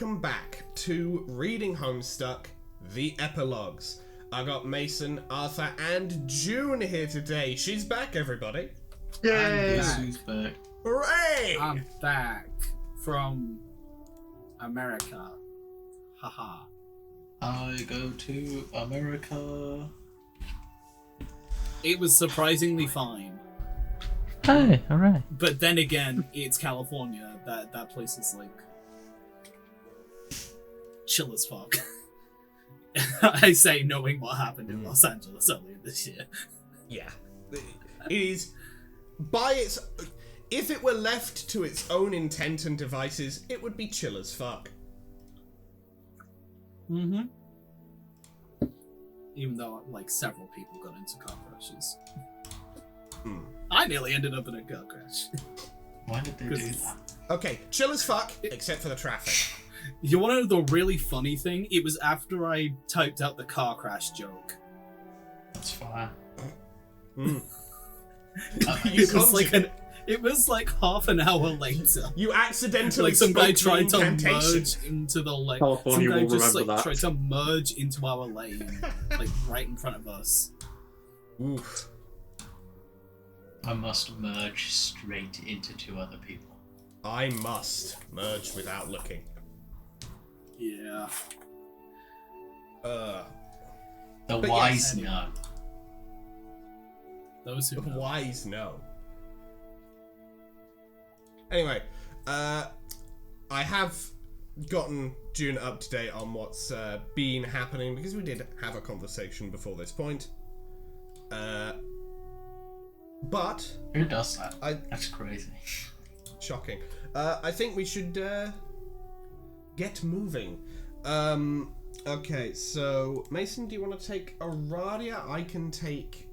welcome back to Reading Homestuck, the Epilogues. I got Mason, Arthur, and June here today. She's back, everybody. Yay! She's back. Hooray! I'm back from America. Haha. I go to America. It was surprisingly fine. Hey, alright. But then again, it's California. That place is like chill as fuck. I say knowing what happened in Los Angeles earlier this year. Yeah. It is by its... If it were left to its own intent and devices, it would be chill as fuck. Mm-hmm. Even though, like, several people got into car crashes. I nearly ended up in a car crash. Why did they do that? Okay, chill as fuck, except for the traffic. You want to know the really funny thing? It was after I typed out the car crash joke. That's fine. It was like half an hour later. You accidentally Like some guy spoke tried to incantation. merge into the lane. California Some guy will just remember that. tried to merge into our lane, like right in front of us. Oof. I must merge straight into two other people. I must merge without looking. Yeah. The But wise yes, know. Those who know. Wise no. Anyway, I have gotten June up to date on what's been happening, because we did have a conversation before this point. But... Who does that? That's crazy. Shocking. I think we should get moving. Okay, so Mason, do you want to take Aradia? I can take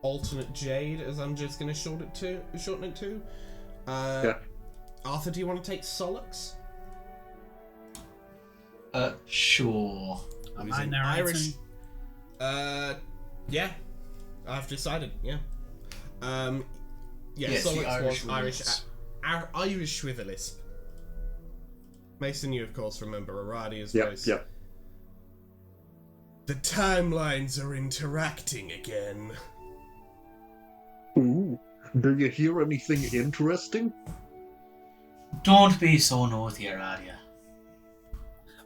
alternate Jade, as I'm just going to shorten it to. Yeah. Arthur, do you want to take Solix? Sure. Am I narrating? Irish. Yeah. I've decided. Yeah. Yes, Solix the Irish was Irish. roots. Irish with a lisp. Mason, you of course remember Aradia's Yep, voice. yep. The timelines are interacting again. Ooh, do you hear anything interesting? Don't be so naughty, Aradia.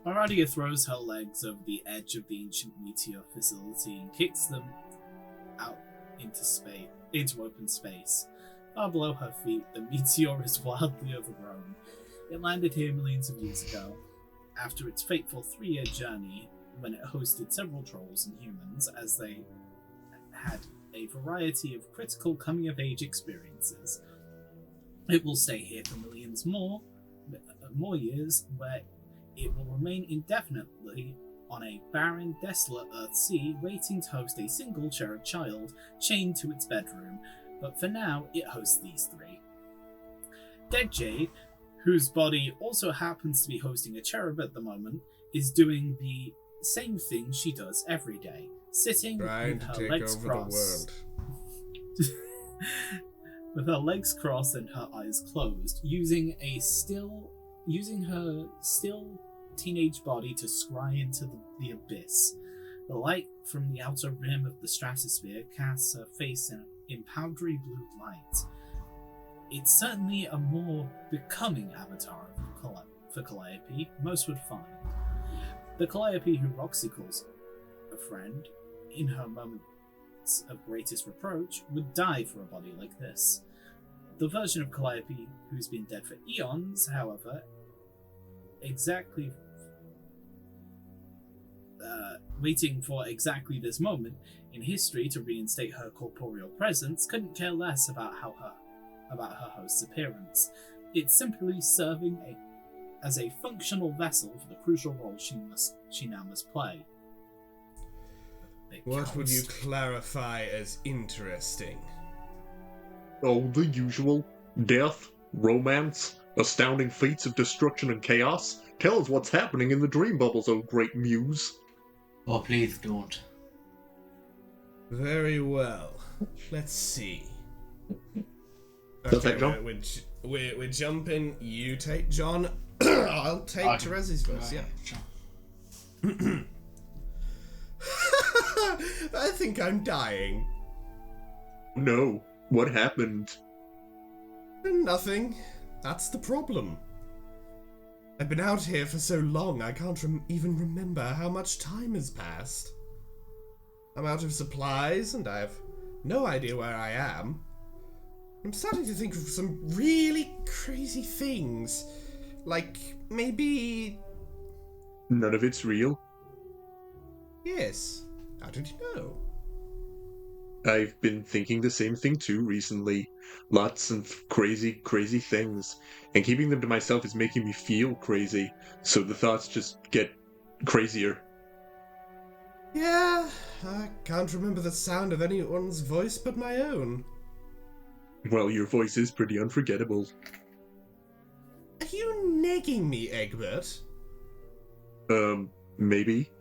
Aradia throws her legs over the edge of the ancient meteor facility and kicks them out into open space. Far below her feet, the meteor is wildly overgrown. It landed here millions of years ago, after its fateful 3-year journey, when it hosted several trolls and humans as they had a variety of critical coming-of-age experiences. It will stay here for millions more years, where it will remain indefinitely on a barren, desolate Earthsea, waiting to host a single cherub child chained to its bedroom. But for now, it hosts these 3. Dead Jade, whose body also happens to be hosting a cherub at the moment, is doing the same thing she does every day, sitting Trying with to her take legs over crossed. the world. With her legs crossed and her eyes closed, using her still teenage body to scry into the abyss. The light from the outer rim of the stratosphere casts her face in powdery blue light. It's certainly a more becoming avatar for Calliope, most would find. The Calliope who Roxy calls a friend, in her moments of greatest reproach, would die for a body like this. The version of Calliope who's been dead for eons, however, waiting for exactly this moment in history to reinstate her corporeal presence, couldn't care less about her host's appearance. It's simply serving as a functional vessel for the crucial role she now must play. What would you clarify as interesting? Oh, the usual. Death, romance, astounding feats of destruction and chaos. Tell us what's happening in the dream bubbles, oh great muse. Oh, please don't. Very well. Let's see. Does that jump? We're jumping. You take John. I'll take Okay. Teresa's first, yeah. Sure. I think I'm dying. No. What happened? Nothing. That's the problem. I've been out here for so long I can't even remember how much time has passed. I'm out of supplies and I have no idea where I am. I'm starting to think of some really crazy things. Like, maybe... None of it's real. Yes. How did you know? I've been thinking the same thing too recently. Lots of crazy, crazy things. And keeping them to myself is making me feel crazy. So the thoughts just get crazier. Yeah, I can't remember the sound of anyone's voice but my own. Well, your voice is pretty unforgettable. Are you negging me, Egbert? Maybe?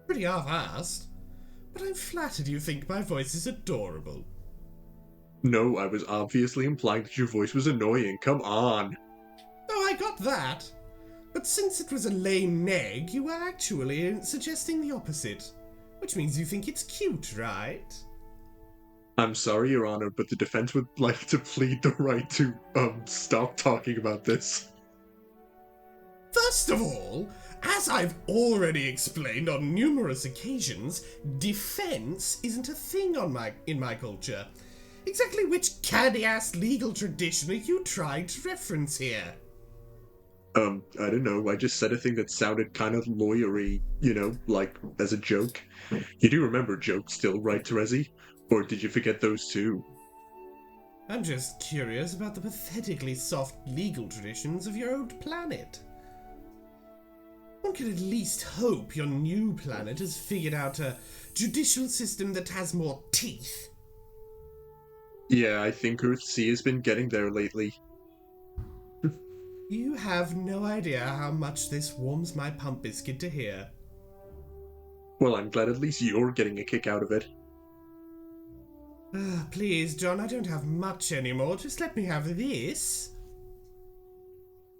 Pretty half-assed. But I'm flattered you think my voice is adorable. No, I was obviously implying that your voice was annoying. Come on. Oh, I got that. But since it was a lame neg, you were actually suggesting the opposite. Which means you think it's cute, right? I'm sorry, Your Honor, but the defense would like to plead the right to, stop talking about this. First of all, as I've already explained on numerous occasions, defense isn't a thing in my culture. Exactly which candy-ass legal tradition are you trying to reference here? I don't know, I just said a thing that sounded kind of lawyery, you know, like, as a joke. You do remember jokes still, right, Terezi? Or did you forget those too? I'm just curious about the pathetically soft legal traditions of your old planet. One could at least hope your new planet has figured out a judicial system that has more teeth. Yeah, I think Earthsea has been getting there lately. You have no idea how much this warms my pump biscuit to hear. Well, I'm glad at least you're getting a kick out of it. Please, John, I don't have much anymore. Just let me have this.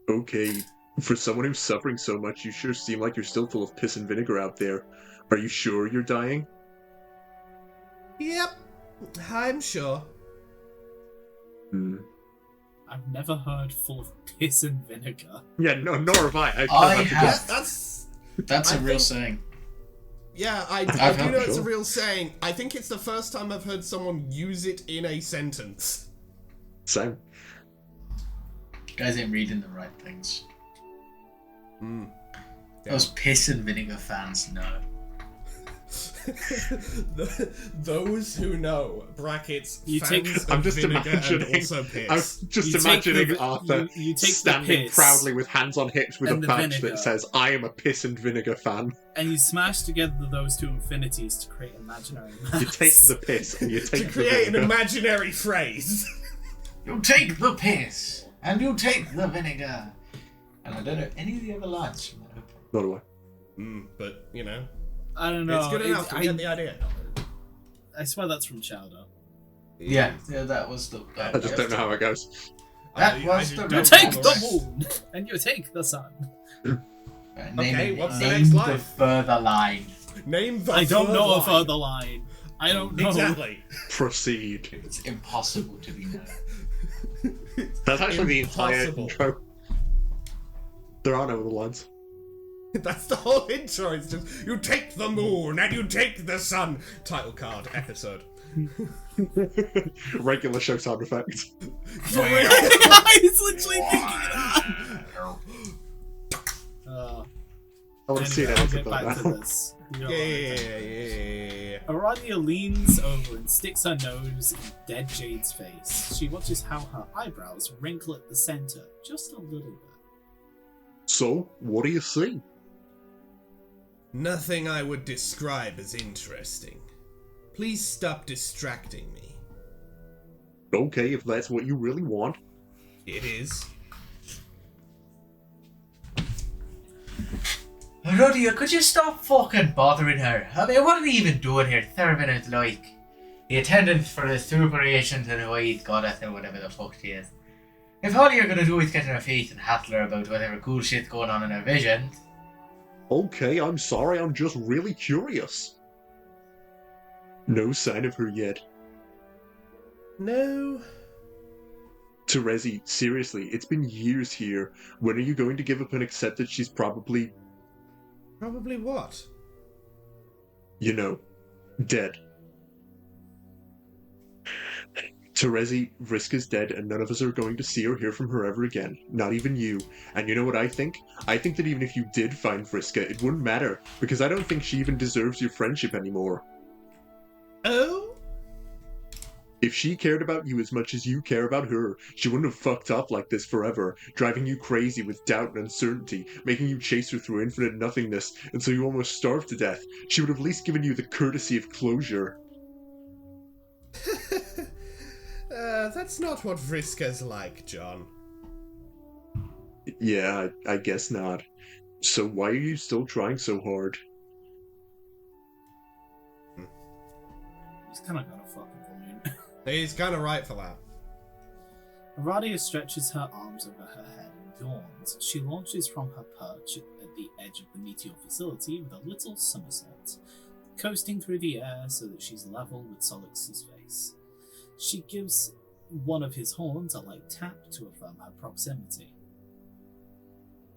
Okay, for someone who's suffering so much, you sure seem like you're still full of piss and vinegar out there. Are you sure you're dying? Yep, I'm sure. I've never heard full of piss and vinegar. Yeah, no, nor have I. I have to have. guess. That's I a real think- saying. Yeah, I I've do heard know it's a sure. real saying. I think it's the first time I've heard someone use it in a sentence. Same. Guys ain't reading the right things. Yeah. Those piss and vinegar fans know. Those who know, brackets, You fans take- of I'm just vinegar imagining. and also I'm piss. just You take imagining the- Arthur you take the standing piss proudly with hands on hips with a and the badge vinegar. that says, "I am a piss and vinegar fan." And you smash together those two infinities to create imaginary maps. You take the piss and you take To the create an vinegar. imaginary phrase. You take the piss, and you take the vinegar. And I don't know any of the other lines from that opening. Nor do I. But, you know, I don't know. it's good enough. We I get the idea. swear that's from Chowder. Yeah, that was the. I just don't know how it goes. That was the You No, take no, the no. moon, and you take the sun. Okay, what's the name next the line? further line. Name the I don't third know a line. further line. I don't know. Exactly. Proceed. It's impossible to be known. That's actually the entire Impossible. intro. There are no other lines. That's the whole intro. It's just, you take the moon and you take the sun. Title card, episode. Regular show sound effect. For real. I was literally thinking that. I want to see Anyway, it I'll edited get like back that. to this. You don't Yeah. want to. Aradia leans over and sticks her nose in dead Jade's face. She watches how her eyebrows wrinkle at the center just a little bit. So, what do you see? Nothing I would describe as interesting. Please stop distracting me. Okay, if that's what you really want. It is. Rodia, could you stop fucking bothering her? I mean, what are they even doing here? 30 minutes like. The attendance for the super agent and Hawaii goddess or whatever the fuck she is. If all you're gonna do is get in her face and hassle her about whatever cool shit's going on in her vision, Okay, I'm sorry, I'm just really curious. No sign of her yet. No. Terezi, seriously, it's been years here. When are you going to give up and accept that she's probably, Probably what? you know, dead? Terezi, Vriska's dead, and none of us are going to see or hear from her ever again. Not even you. And you know what I think? I think that even if you did find Vriska, it wouldn't matter, because I don't think she even deserves your friendship anymore. Oh? If she cared about you as much as you care about her, she wouldn't have fucked up like this forever, driving you crazy with doubt and uncertainty, making you chase her through infinite nothingness until you almost starved to death. She would have at least given you the courtesy of closure. That's not what Vriska's like, John. Yeah, I guess not. So why are you still trying so hard? He's kind of got a fucking point. He's kind of right for that. Aradia stretches her arms over her head and yawns. She launches from her perch at the edge of the meteor facility with a little somersault, coasting through the air so that she's level with Solix's face. She gives one of his horns a light tap to affirm her proximity.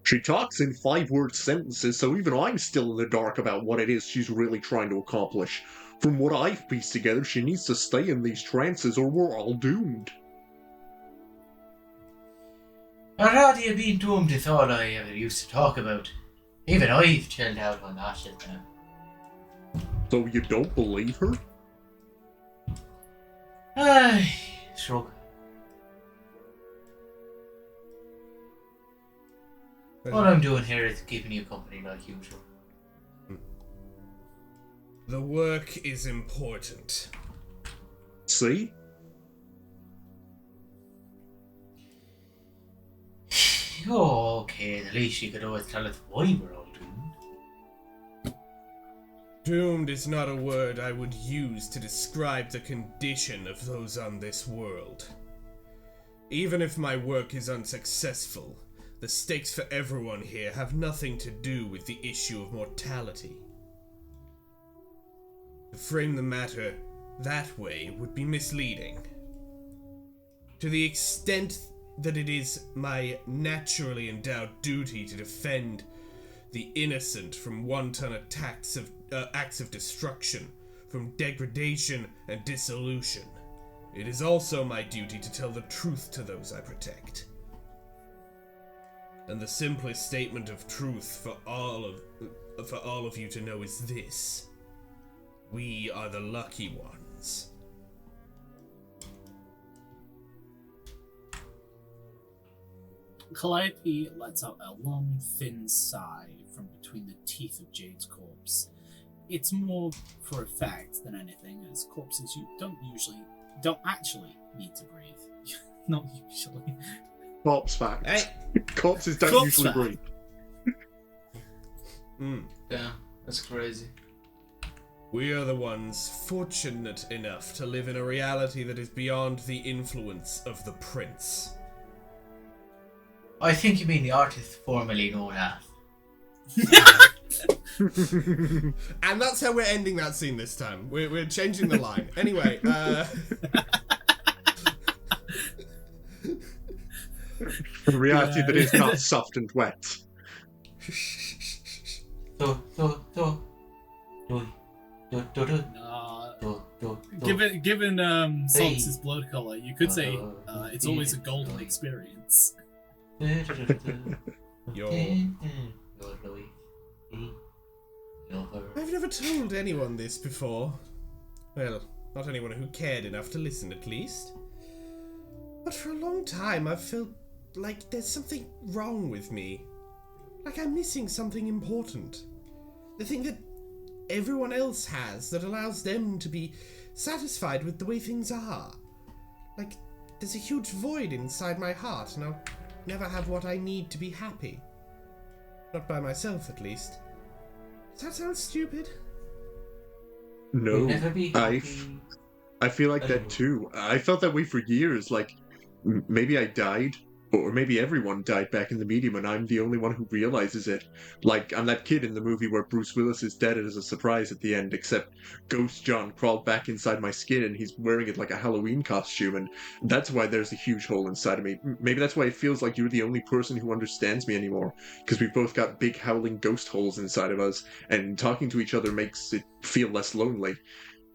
She talks in 5-word sentences, so even I'm still in the dark about what it is she's really trying to accomplish. From what I've pieced together, she needs to stay in these trances or we're all doomed. Aradia being doomed is all I ever used to talk about. Even I've chilled out on that shit now. So you don't believe her? Aye, shrug. All I'm doing here is keeping you company like usual. The work is important. See? Oh, okay, the least you could always tell us why we're all doomed. Doomed is not a word I would use to describe the condition of those on this world. Even if my work is unsuccessful, the stakes for everyone here have nothing to do with the issue of mortality. To frame the matter that way would be misleading. To the extent that it is my naturally endowed duty to defend the innocent from wanton acts of destruction, from degradation and dissolution, it is also my duty to tell the truth to those I protect. And the simplest statement of truth for all of you to know is this: we are the lucky ones. Calliope lets out a long, thin sigh from between the teeth of Jade's corpse. It's more for effect than anything, as corpses don't actually need to breathe. Not usually. Corpse fact. Hey. Corpses don't Corpse usually fact. breathe. Yeah, that's crazy. We are the ones fortunate enough to live in a reality that is beyond the influence of the prince. I think you mean the artist formerly known as. And that's how we're ending that scene this time. We're changing the line. Anyway, A reality that is not soft and wet. Given Solix's blood color, you could say it's always a golden experience. I've never told anyone this before. Well, not anyone who cared enough to listen, at least. But for a long time, I've felt like there's something wrong with me. Like I'm missing something important. The thing that everyone else has that allows them to be satisfied with the way things are. Like, there's a huge void inside my heart, and I'll never have what I need to be happy. Not by myself, at least. Does that sound stupid? No, Never be happy. I feel like that too. I felt that way for years. Like, maybe I died, Or maybe everyone died back in the medium and I'm the only one who realizes it. Like, I'm that kid in the movie where Bruce Willis is dead as a surprise at the end, except Ghost John crawled back inside my skin and he's wearing it like a Halloween costume, and that's why there's a huge hole inside of me. Maybe that's why it feels like you're the only person who understands me anymore, because we've both got big howling ghost holes inside of us, and talking to each other makes it feel less lonely.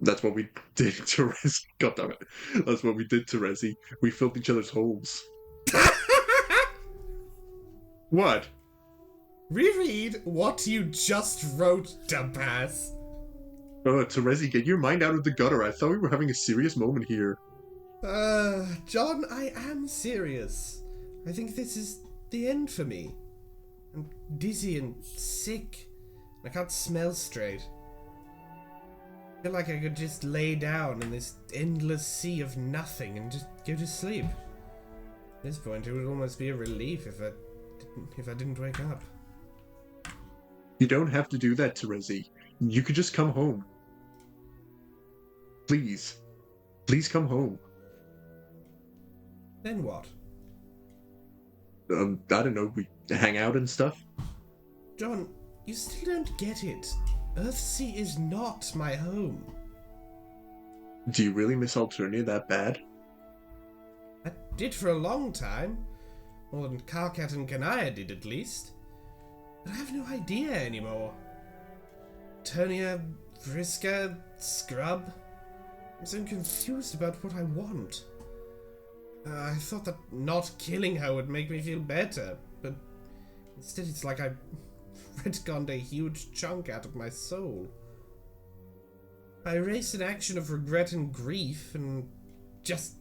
That's what we did to Rezi. God damn it. That's what we did to Rezi. We filled each other's holes. What? Reread what you just wrote, dumbass. Oh, Terezi, get your mind out of the gutter. I thought we were having a serious moment here. John, I am serious. I think this is the end for me. I'm dizzy and sick. I can't smell straight. I feel like I could just lay down in this endless sea of nothing and just go to sleep. At this point, it would almost be a relief if I didn't wake up. You don't have to do that, Terezi. You could just come home. Please. Please come home. Then what? I don't know, we hang out and stuff? John, you still don't get it. Earthsea is not my home. Do you really miss Alternia that bad? I did for a long time. More than Karkat and Kanaya did, at least. But I have no idea anymore. Alternia, Vriska, Scrub. I'm so confused about what I want. I thought that not killing her would make me feel better, but instead it's like I retconned a huge chunk out of my soul. I erased an action of regret and grief and just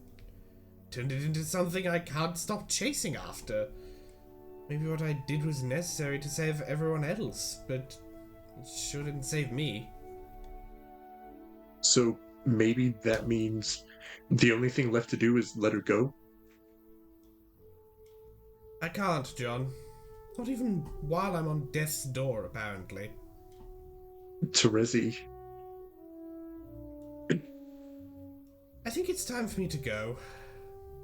turned it into something I can't stop chasing after. Maybe what I did was necessary to save everyone else, but it sure didn't save me. So maybe that means the only thing left to do is let her go? I can't, John. Not even while I'm on death's door, apparently. Terezi. I think it's time for me to go.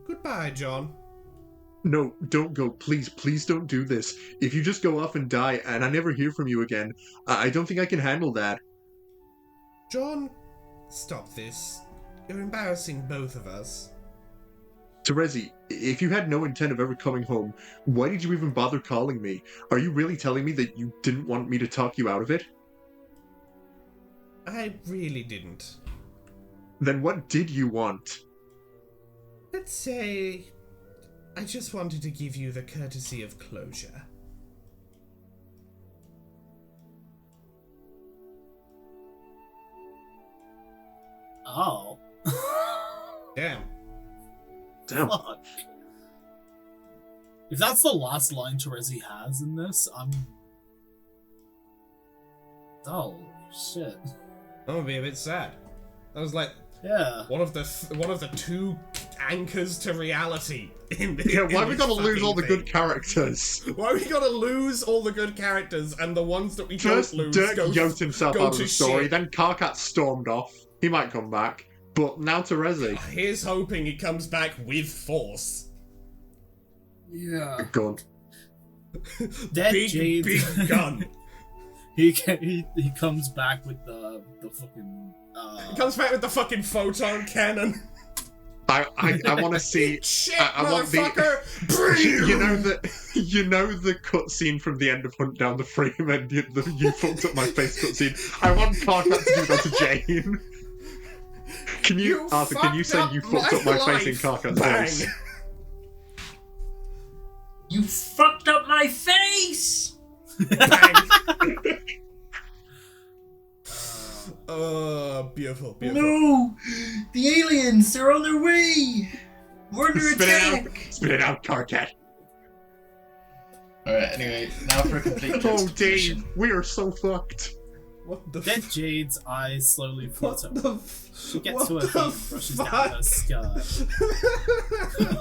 Goodbye, John. No, don't go. Please, please don't do this. If you just go off and die and I never hear from you again, I don't think I can handle that. John, stop this. You're embarrassing both of us. Terezi, if you had no intent of ever coming home, why did you even bother calling me? Are you really telling me that you didn't want me to talk you out of it? I really didn't. Then what did you want? Let's say I just wanted to give you the courtesy of closure. Oh. Damn. Damn. Fuck. If that's the last line Terezi has in this, I'm... Oh, shit. I'm gonna be a bit sad. I was like, Yeah. one of the two anchors to reality in the Yeah, why in we this gotta lose fucking all the thing. good characters? Why we gotta lose all the good characters and the ones that we First, don't lose Dirk go yoked himself go out of to the story, shit. then Karkat stormed off. He might come back. But now Terezi. Here's hoping he comes back with force. Yeah. Go on. Dead Big, Jade. big gun. he comes back with the fucking... He comes back with the fucking photon cannon. I want to see. Shit, I want the. motherfucker! You know the cutscene from the end of Hunt Down the Frame and you fucked up my face cutscene. I want Karkat to do that to Jane. Can you Arthur? Can you say you fucked up my face in Karkat's voice? You fucked up my face! Beautiful, beautiful. No! The aliens, they're on their way! We're under Spit attack! it out! Spit it out, Karkat! Alright, anyway, now for a complete Oh, juxtaposition. Dave, we are so fucked. What the Dead Jade's eyes slowly What flutter. the She gets to her what feet the and brushes down fuck? her skirt.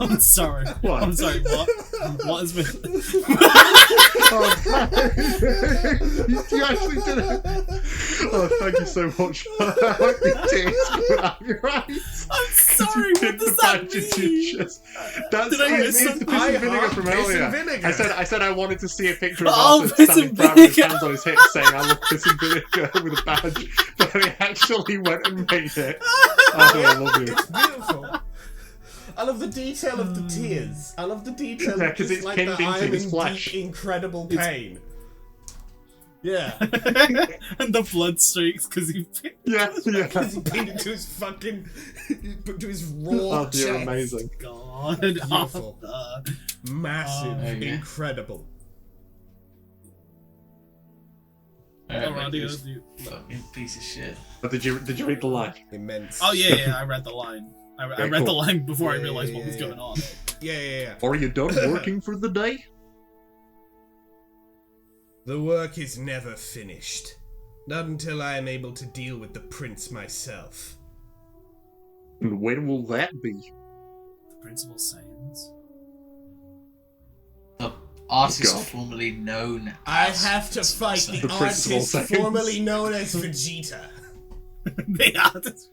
I'm sorry. What? I'm sorry, what? What has been... Oh, you actually did it! Oh, thank you so much. I hope the tears coming out of your eyes. I'm sorry! sorry, what does that mean? That's Did I it. miss It's the something? piss and vinegar from Piss and earlier. vinegar. I said I wanted to see a picture of Oh, Arthur piss standing and proud with his vinegar. hands on his hips saying I love piss and vinegar with a badge, but he actually went and made it. Arthur, I love you. It's beautiful. I love the detail of the tears. I love the detail Yeah, of 'cause just it's like pinned that into I am his in flesh. deep, incredible pain. Yeah. And the blood streaks because he picked. Yeah. Because he pinned it to his fucking... to his raw Arthur, you're chest. amazing. God. Beautiful. Arthur. Massive. Okay. Incredible. Alrighty, you. Fucking piece of shit. But did you read the line? Immense. Oh yeah, I read the line. I read the cool. line before I Yeah, realized yeah, what was yeah. going on. Yeah. Are you done working for the day? The work is never finished. Not until I am able to deal with the prince myself. And when will that be? The principal Saiyans. The artist God. formerly known I as have to fight the, The principal artist Saiyans. formerly known as Vegeta. The artist.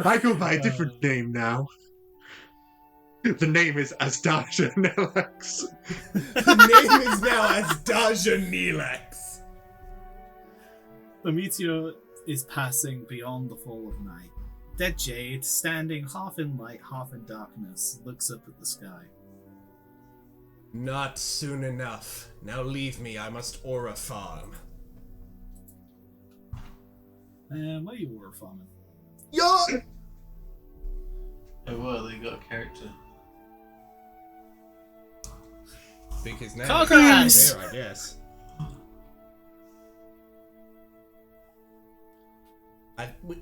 I go by a different name now. The name is Astasha Nelax. The name is now Astasha Neelax. The meteor is passing beyond the fall of night. Dead Jade, standing half in light, half in darkness, looks up at the sky. Not soon enough. Now leave me, I must aura farm. What are you war farming? Yo! Oh well, they got a character. Because now Congrats! there, I guess.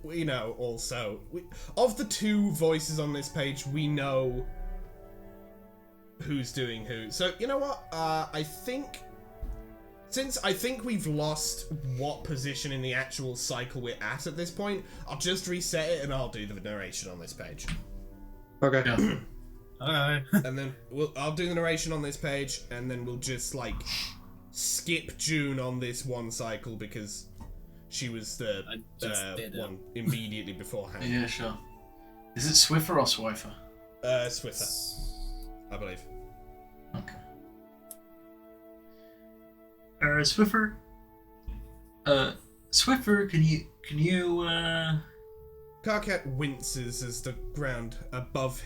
We know also, of the two voices on this page, we know who's doing who. So, you know what? I think we've lost what position in the actual cycle we're at this point, I'll just reset it and I'll do the narration on this page. Okay. Yeah. Alright. And then I'll do the narration on this page, and then we'll just, like, skip June on this one cycle because she was the I just did it. one immediately beforehand. Yeah, sure. Is it Swiffer or Swifer? Swiffer, I believe. Okay. Swiffer. Swiffer, can you Karkat winces as the ground above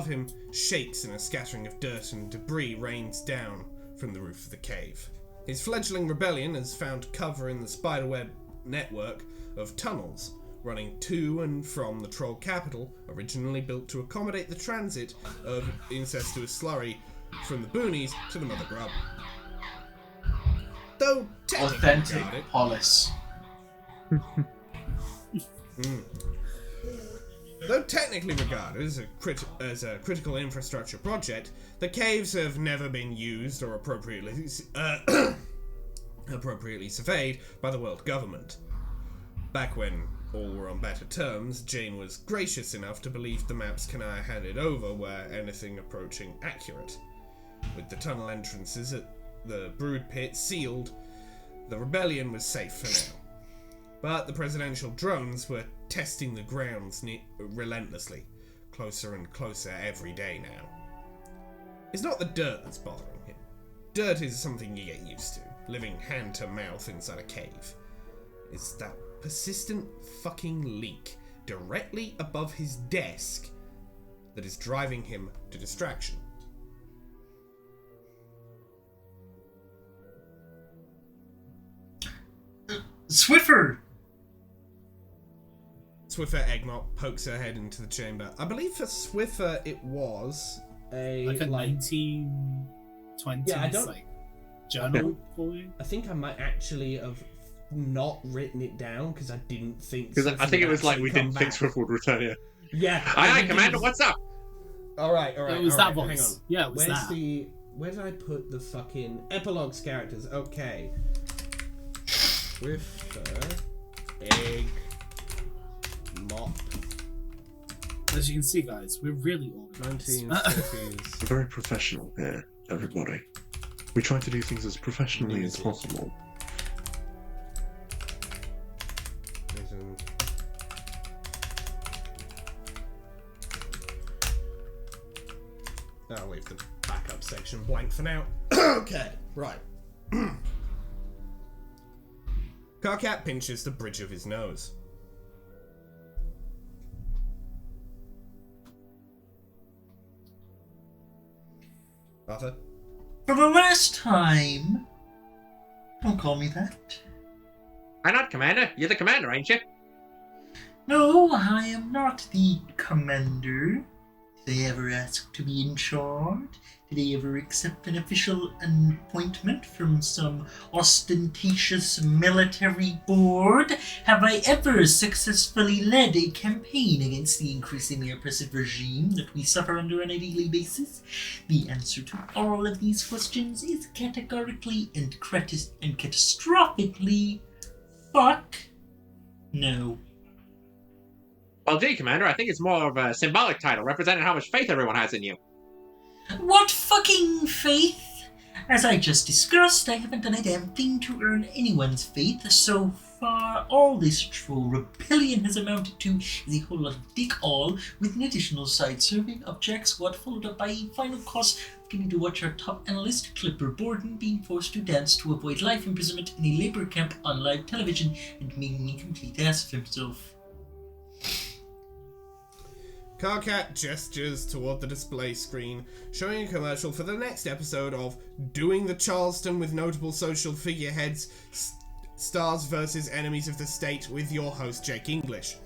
him shakes and a scattering of dirt and debris rains down from the roof of the cave. His fledgling rebellion has found cover in the spiderweb network of tunnels running to and from the troll capital, originally built to accommodate the transit of incestuous slurry from the boonies to the mother grub. Though authentic polis? Though technically regarded as a critical infrastructure project, the caves have never been used or appropriately surveyed by the world government. Back when all were on better terms, Jane was gracious enough to believe the maps Kanai handed over were anything approaching accurate. With the tunnel entrances at the brood pit sealed, the rebellion was safe for now. But the presidential drones were testing the grounds relentlessly, closer and closer every day now. It's not the dirt that's bothering him. Dirt is something you get used to, living hand to mouth inside a cave. It's that persistent fucking leak directly above his desk that is driving him to distraction. Swiffer! Swiffer Eggmont pokes her head into the chamber. I believe for Swiffer it was Like a 1920s Yeah, I don't- like journal for you. I think I might actually have not written it down because I didn't think. Because I think it was like we didn't think Swiffer. Swift would return here. Yeah. Aye, Commander, what's up? All right. It was that Hang voice. on. Yeah, it was Where's that. Where did I put the fucking Epilogues characters? Okay. Swiffer, Egg, Mop, As you can see, guys, we're really organized. 1940s. Very professional here, everybody. We try to do things as professionally as possible. I'll leave the backup section blank for now. Okay, right. Carcat pinches the bridge of his nose. Arthur? For the last time. Don't call me that. Why not, Commander? You're the commander, ain't you? No, I am not the commander. Did I ever ask to be in charge? Did I ever accept an official appointment from some ostentatious military board? Have I ever successfully led a campaign against the increasingly oppressive regime that we suffer under on a daily basis? The answer to all of these questions is categorically and catastrophically fuck no. Well, gee, Commander, I think it's more of a symbolic title, representing how much faith everyone has in you. What fucking faith? As I just discussed, I haven't done a damn thing to earn anyone's faith so far. All this troll rebellion has amounted to is a whole lot of dick all, with an additional side serving of Jack Squad, followed up by a final cost of getting to watch our top analyst, Clipper Borden, being forced to dance to avoid life imprisonment in a labor camp on live television and making a complete ass of himself. Carcat gestures toward the display screen, showing a commercial for the next episode of Doing the Charleston with Notable Social Figureheads, Stars vs. Enemies of the State with your host Jake English.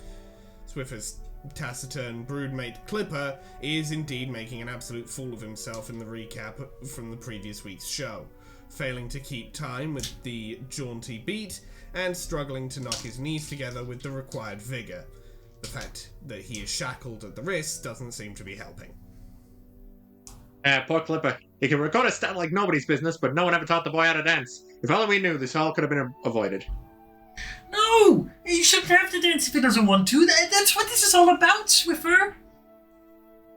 Swiffer's taciturn broodmate Clipper is indeed making an absolute fool of himself in the recap from the previous week's show, failing to keep time with the jaunty beat and struggling to knock his knees together with the required vigour. The fact that he is shackled at the wrist doesn't seem to be helping. Poor Clipper. He can record a stat like nobody's business, but no one ever taught the boy how to dance. If only we knew, this all could have been avoided. No! He shouldn't have to dance if he doesn't want to. That's what this is all about, Swiffer.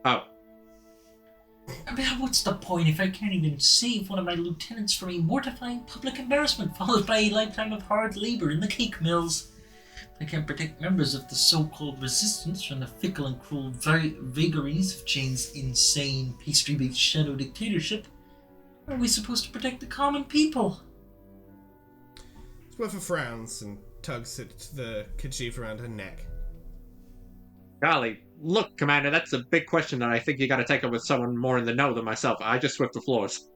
Oh. I mean, what's the point if I can't even save one of my lieutenants from a mortifying public embarrassment followed by a lifetime of hard labor in the cake mills? I can't protect members of the so-called resistance from the fickle and cruel vagaries of Jane's insane pastry-based shadow dictatorship. How are we supposed to protect the common people? Swiffer frowns and tugs at the kerchief around her neck. Golly, look, Commander, that's a big question that I think you gotta take up with someone more in the know than myself. I just swept the floors.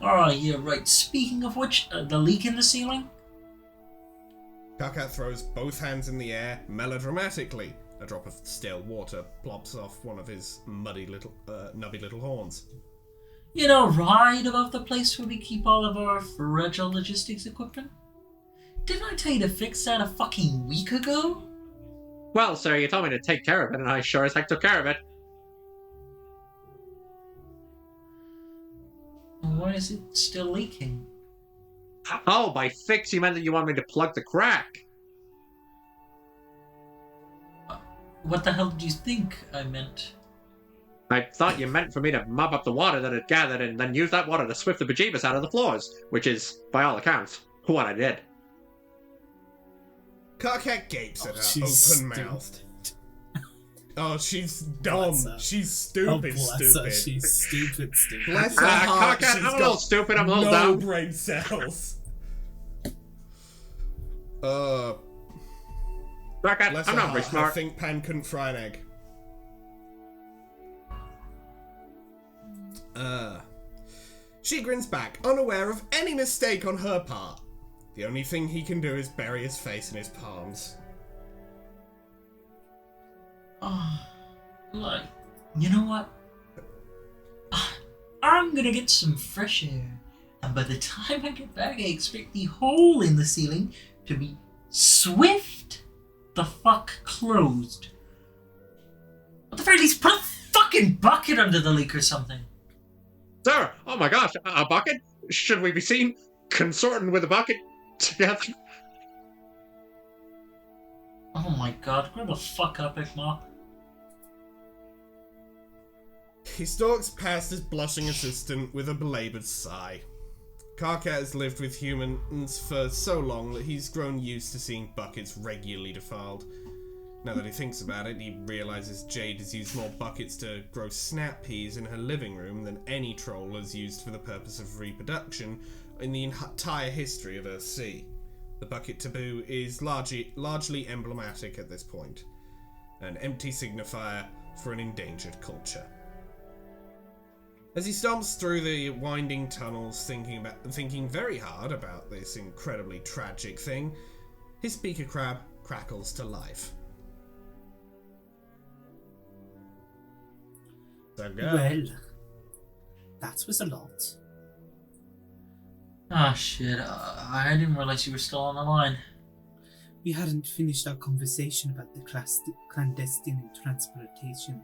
Oh, yeah, right. Speaking of which, the leak in the ceiling? Carcat throws both hands in the air melodramatically. A drop of stale water plops off one of his nubby little horns. You know, right above the place where we keep all of our fragile logistics equipment? Didn't I tell you to fix that a fucking week ago? Well, sir, you told me to take care of it, and I sure as heck took care of it. Why is it still leaking? Oh, by fix, you meant that you want me to plug the crack. What the hell did you think I meant? I thought you meant for me to mop up the water that had gathered and then use that water to swift the bejeebus out of the floors, which is, by all accounts, what I did. Carcat gapes at her, she's open-mouthed. Oh, she's dumb. She's stupid, bless her. stupid. She's stupid. Bless her heart, Carcat, she's I'm a little got stupid, I'm a little no dumb. brain cells. Carcat, Bless I'm her not very heart, I smart. think Pan couldn't fry an egg. She grins back, unaware of any mistake on her part. The only thing he can do is bury his face in his palms. Oh, like, you know what? I'm gonna get some fresh air, and by the time I get back, I expect the hole in the ceiling to be swift the fuck closed. At the very least, put a fucking bucket under the leak or something. Sir, oh my gosh, a bucket? Should we be seen consorting with a bucket together? Oh my god, grow the fuck up, Ikmop. He stalks past his blushing assistant with a belabored sigh. Carcat has lived with humans for so long that he's grown used to seeing buckets regularly defiled. Now that he thinks about it, he realizes Jade has used more buckets to grow snap peas in her living room than any troll has used for the purpose of reproduction in the entire history of Earthsea. The bucket taboo is largely emblematic at this point, an empty signifier for an endangered culture. As he stomps through the winding tunnels, thinking very hard about this incredibly tragic thing, his speaker crab crackles to life. So go. Well, that was a lot. Ah, shit. I didn't realize you were still on the line. We hadn't finished our conversation about the clandestine transportation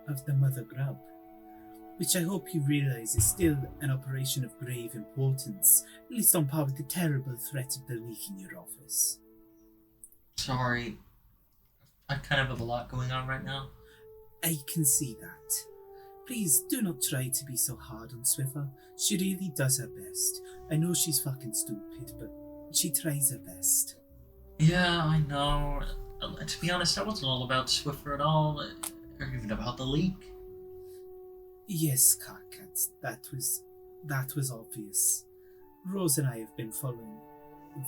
of the mother grub, which I hope you realize is still an operation of grave importance, at least on par with the terrible threat of the leak in your office. Sorry. I kind of have a lot going on right now. I can see that. Please do not try to be so hard on Swiffer. She really does her best. I know she's fucking stupid, but she tries her best. Yeah, I know. To be honest, that wasn't all about Swiffer at all, or even about the leak. Yes, Carcat, that was obvious. Rose and I have been following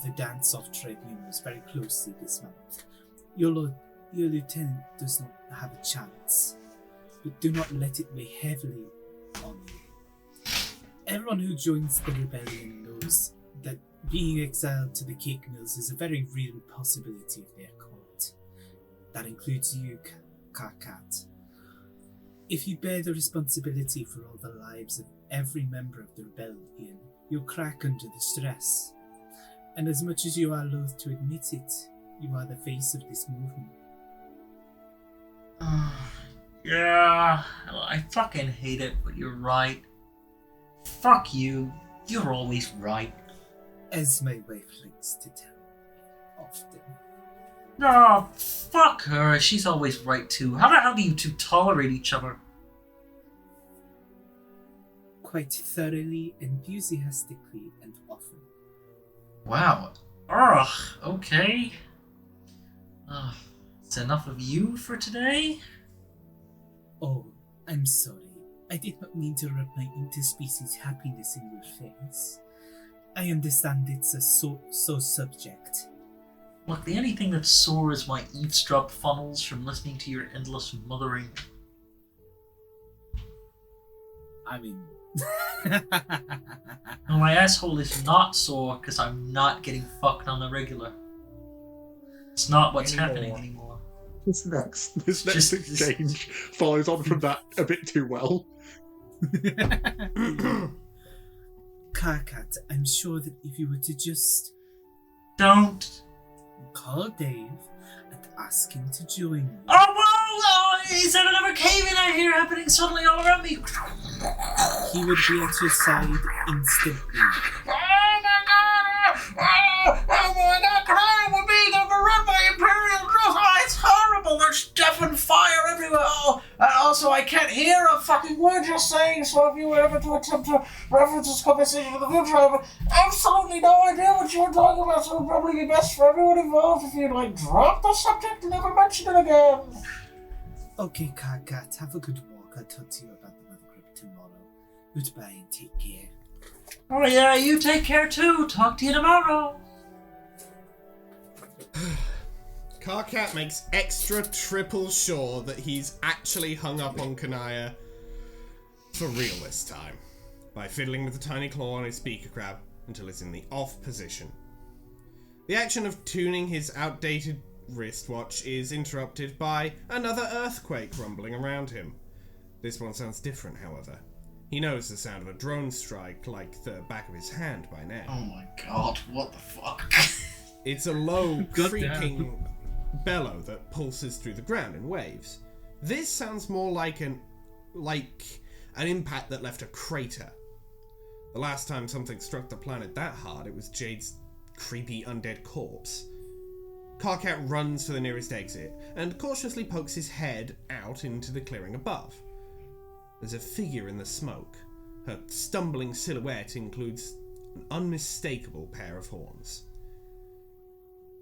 the dance-off tribunals very closely this month. Your lieutenant does not have a chance, but do not let it weigh heavily on you. Everyone who joins the rebellion knows that being exiled to the cake mills is a very real possibility of their court. That includes you, Carcat. If you bear the responsibility for all the lives of every member of the rebellion, you'll crack under the stress. And as much as you are loath to admit it, you are the face of this movement. Yeah, I fucking hate it, but you're right. Fuck you. You're always right. As my wife likes to tell me often. No, fuck her. She's always right too. How the hell do you two tolerate each other? Quite thoroughly, enthusiastically, and often. Wow. Ugh, okay. It's enough of you for today? Oh, I'm sorry. I did not mean to rub my interspecies happiness in your face. I understand it's a so subject. Look, the only thing that's sore is my eavesdrop funnels from listening to your endless mothering. I mean... No, my asshole is not sore because I'm not getting fucked on the regular. It's not what's happening anymore. This next exchange follows on from that a bit too well. Carcat, I'm sure that if you were to just Don't. call Dave and ask him to join you. Oh, whoa! Oh, is there another cave-in out here happening suddenly all around me? He would be at your side instantly. Oh my god! Oh my god! We're being overrun by Imperial growth! Oh, it's horrible! There's death and fire everywhere! Oh, and also I can't hear a fucking word you're saying, so if you were ever to attempt to reference this conversation in the future, I have absolutely no idea what you're talking about, so it would probably be best for everyone involved if you'd, drop the subject and never mention it again. Okay, Carcat, have a good walk. I'll talk to you about the mother group tomorrow. Goodbye and take care. Oh yeah, you take care too. Talk to you tomorrow. Carcat makes extra triple sure that he's actually hung up on Kanaya for real this time, by fiddling with the tiny claw on his speaker crab until it's in the off position. The action of tuning his outdated wristwatch is interrupted by another earthquake rumbling around him. This one sounds different, however. He knows the sound of a drone strike like the back of his hand by now. Oh my god, what the fuck? It's a low, creaking bellow that pulses through the ground in waves. This sounds more like an impact that left a crater. The last time something struck the planet that hard, it was Jade's creepy undead corpse. Carcat runs for the nearest exit and cautiously pokes his head out into the clearing above. There's a figure in the smoke. Her stumbling silhouette includes an unmistakable pair of horns.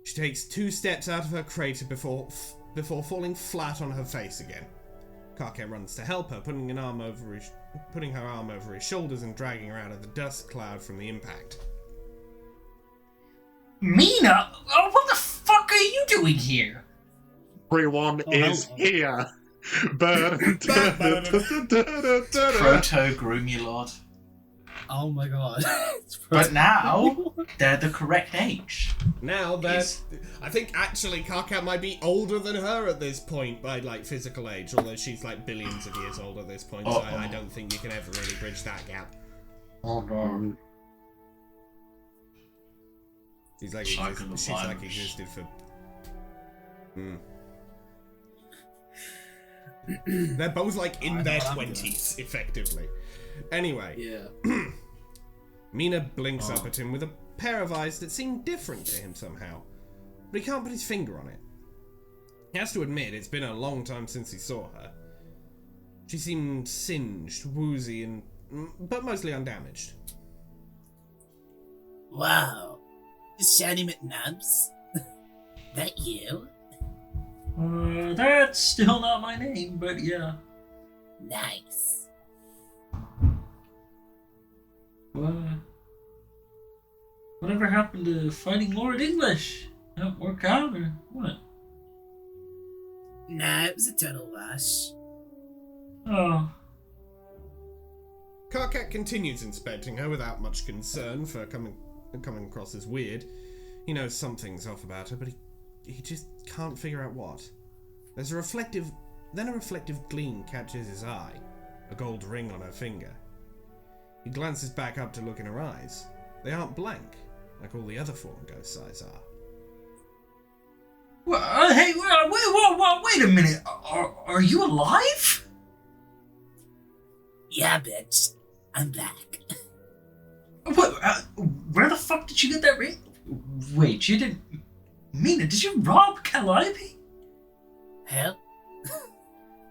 She takes 2 steps out of her crater before before falling flat on her face again. Karkat runs to help her, putting her arm over his shoulders and dragging her out of the dust cloud from the impact. Mina? Oh, what the fuck are you doing here? Everyone is here. Proto-Grumulord. Oh my god. But now, they're the correct age. Now that I think actually Karkat might be older than her at this point by like physical age, although she's like billions of years old at this point, so I don't think you can ever really bridge that gap. Oh no. She's like existed for. They're both like in their 20s, effectively. Anyway. Yeah. Mina blinks up at him with a pair of eyes that seem different to him somehow, but he can't put his finger on it. He has to admit it's been a long time since he saw her. She seemed singed, woozy, but mostly undamaged. Wow. Shiny McNubs? That you? That's still not my name, but yeah. Nice. Whatever happened to fighting Lord English? Didn't work out, or what? Nah, it was a total wash. Oh. Karkat continues inspecting her without much concern for coming across as weird. He knows something's off about her, but he just can't figure out what. There's a reflective gleam catches his eye, a gold ring on her finger. He glances back up to look in her eyes. They aren't blank, like all the other Fallen Ghost eyes are. Well, hey, wait a minute. Are you alive? Yeah, bitch. I'm back. What? Where the fuck did you get that ring? Wait, you didn't... Mina, did you rob Calliope? Hell?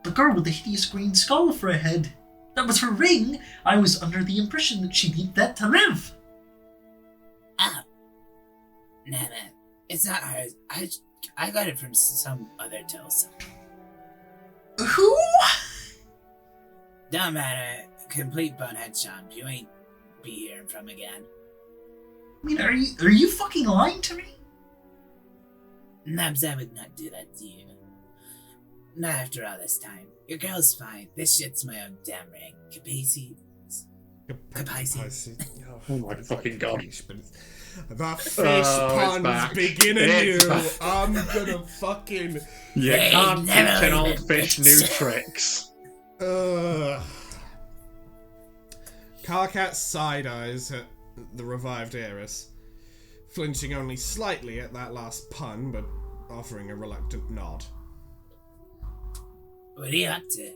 The girl with the hideous green skull for a head. That was her ring. I was under the impression that she'd eat that to live. Oh. Nah, it's not hers. I got it from some other Tulsa. Who? Don't matter. Complete bonehead chomp. You ain't be hearing from again. I mean, are you fucking lying to me? Nubs, I would not do that to you. Not after all this time. Your girl's fine. This shit's my own damn ring. Capacy. Oh my fucking god. The fish puns begin anew. I'm gonna fucking... You can't teach an old fish new tricks. Karkat side-eyes at the revived heiress, flinching only slightly at that last pun, but offering a reluctant nod. What are you up to?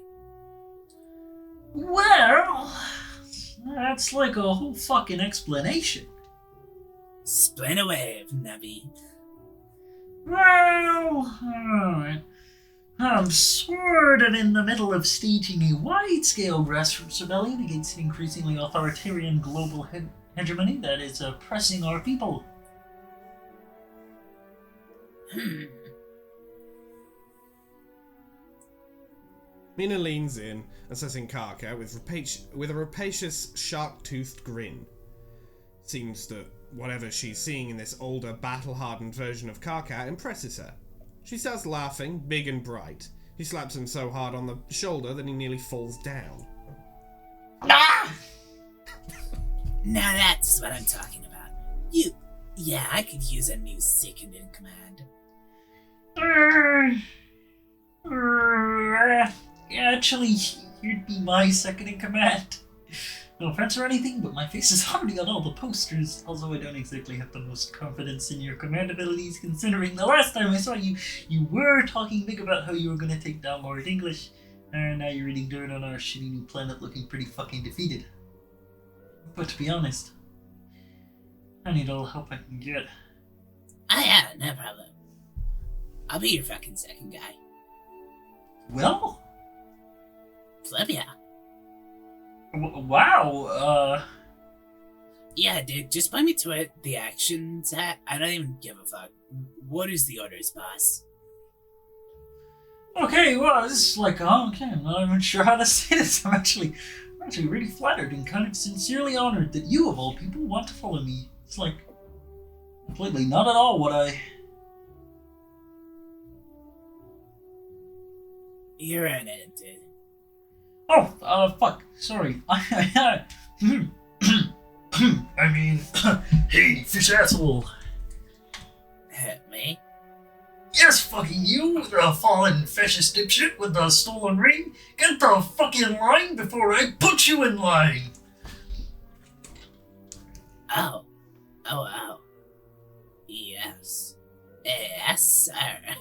Well, that's like a whole fucking explanation. Spin away, Nubby. Well, alright. I'm sort of in the middle of staging a wide-scale grassroots rebellion against an increasingly authoritarian global hegemony that is oppressing our people. Mina leans in, assessing Karkat with a rapacious, shark-toothed grin. Seems that whatever she's seeing in this older, battle-hardened version of Karkat impresses her. She starts laughing, big and bright. He slaps him so hard on the shoulder that he nearly falls down. Ah! Now that's what I'm talking about. Yeah, I could use a new second in command. Actually, you'd be my second in command. No offense or anything, but my face is already on all the posters, although I don't exactly have the most confidence in your command abilities, considering the last time I saw you, you were talking big about how you were gonna take down Lord English, and now you're eating dirt on our shitty new planet looking pretty fucking defeated. But to be honest, I need all the help I can get. Yeah, no problem. I'll be your fucking second guy. Well? Flip ya. Wow, Yeah, dude, just point me to it. The action's at. I don't even give a fuck. What is the orders, boss? Okay, well, this is like, okay, I'm not even sure how to say this. I'm actually really flattered and kind of sincerely honored that you, of all people, want to follow me. It's like, completely not at all what I... You're unedited. Oh, fuck. Sorry. I mean, hey, fish asshole. Me? Yes, fucking you, the fallen fascist dipshit with the stolen ring. Get the fucking line before I put you in line. Oh. Yes. Yes, sir.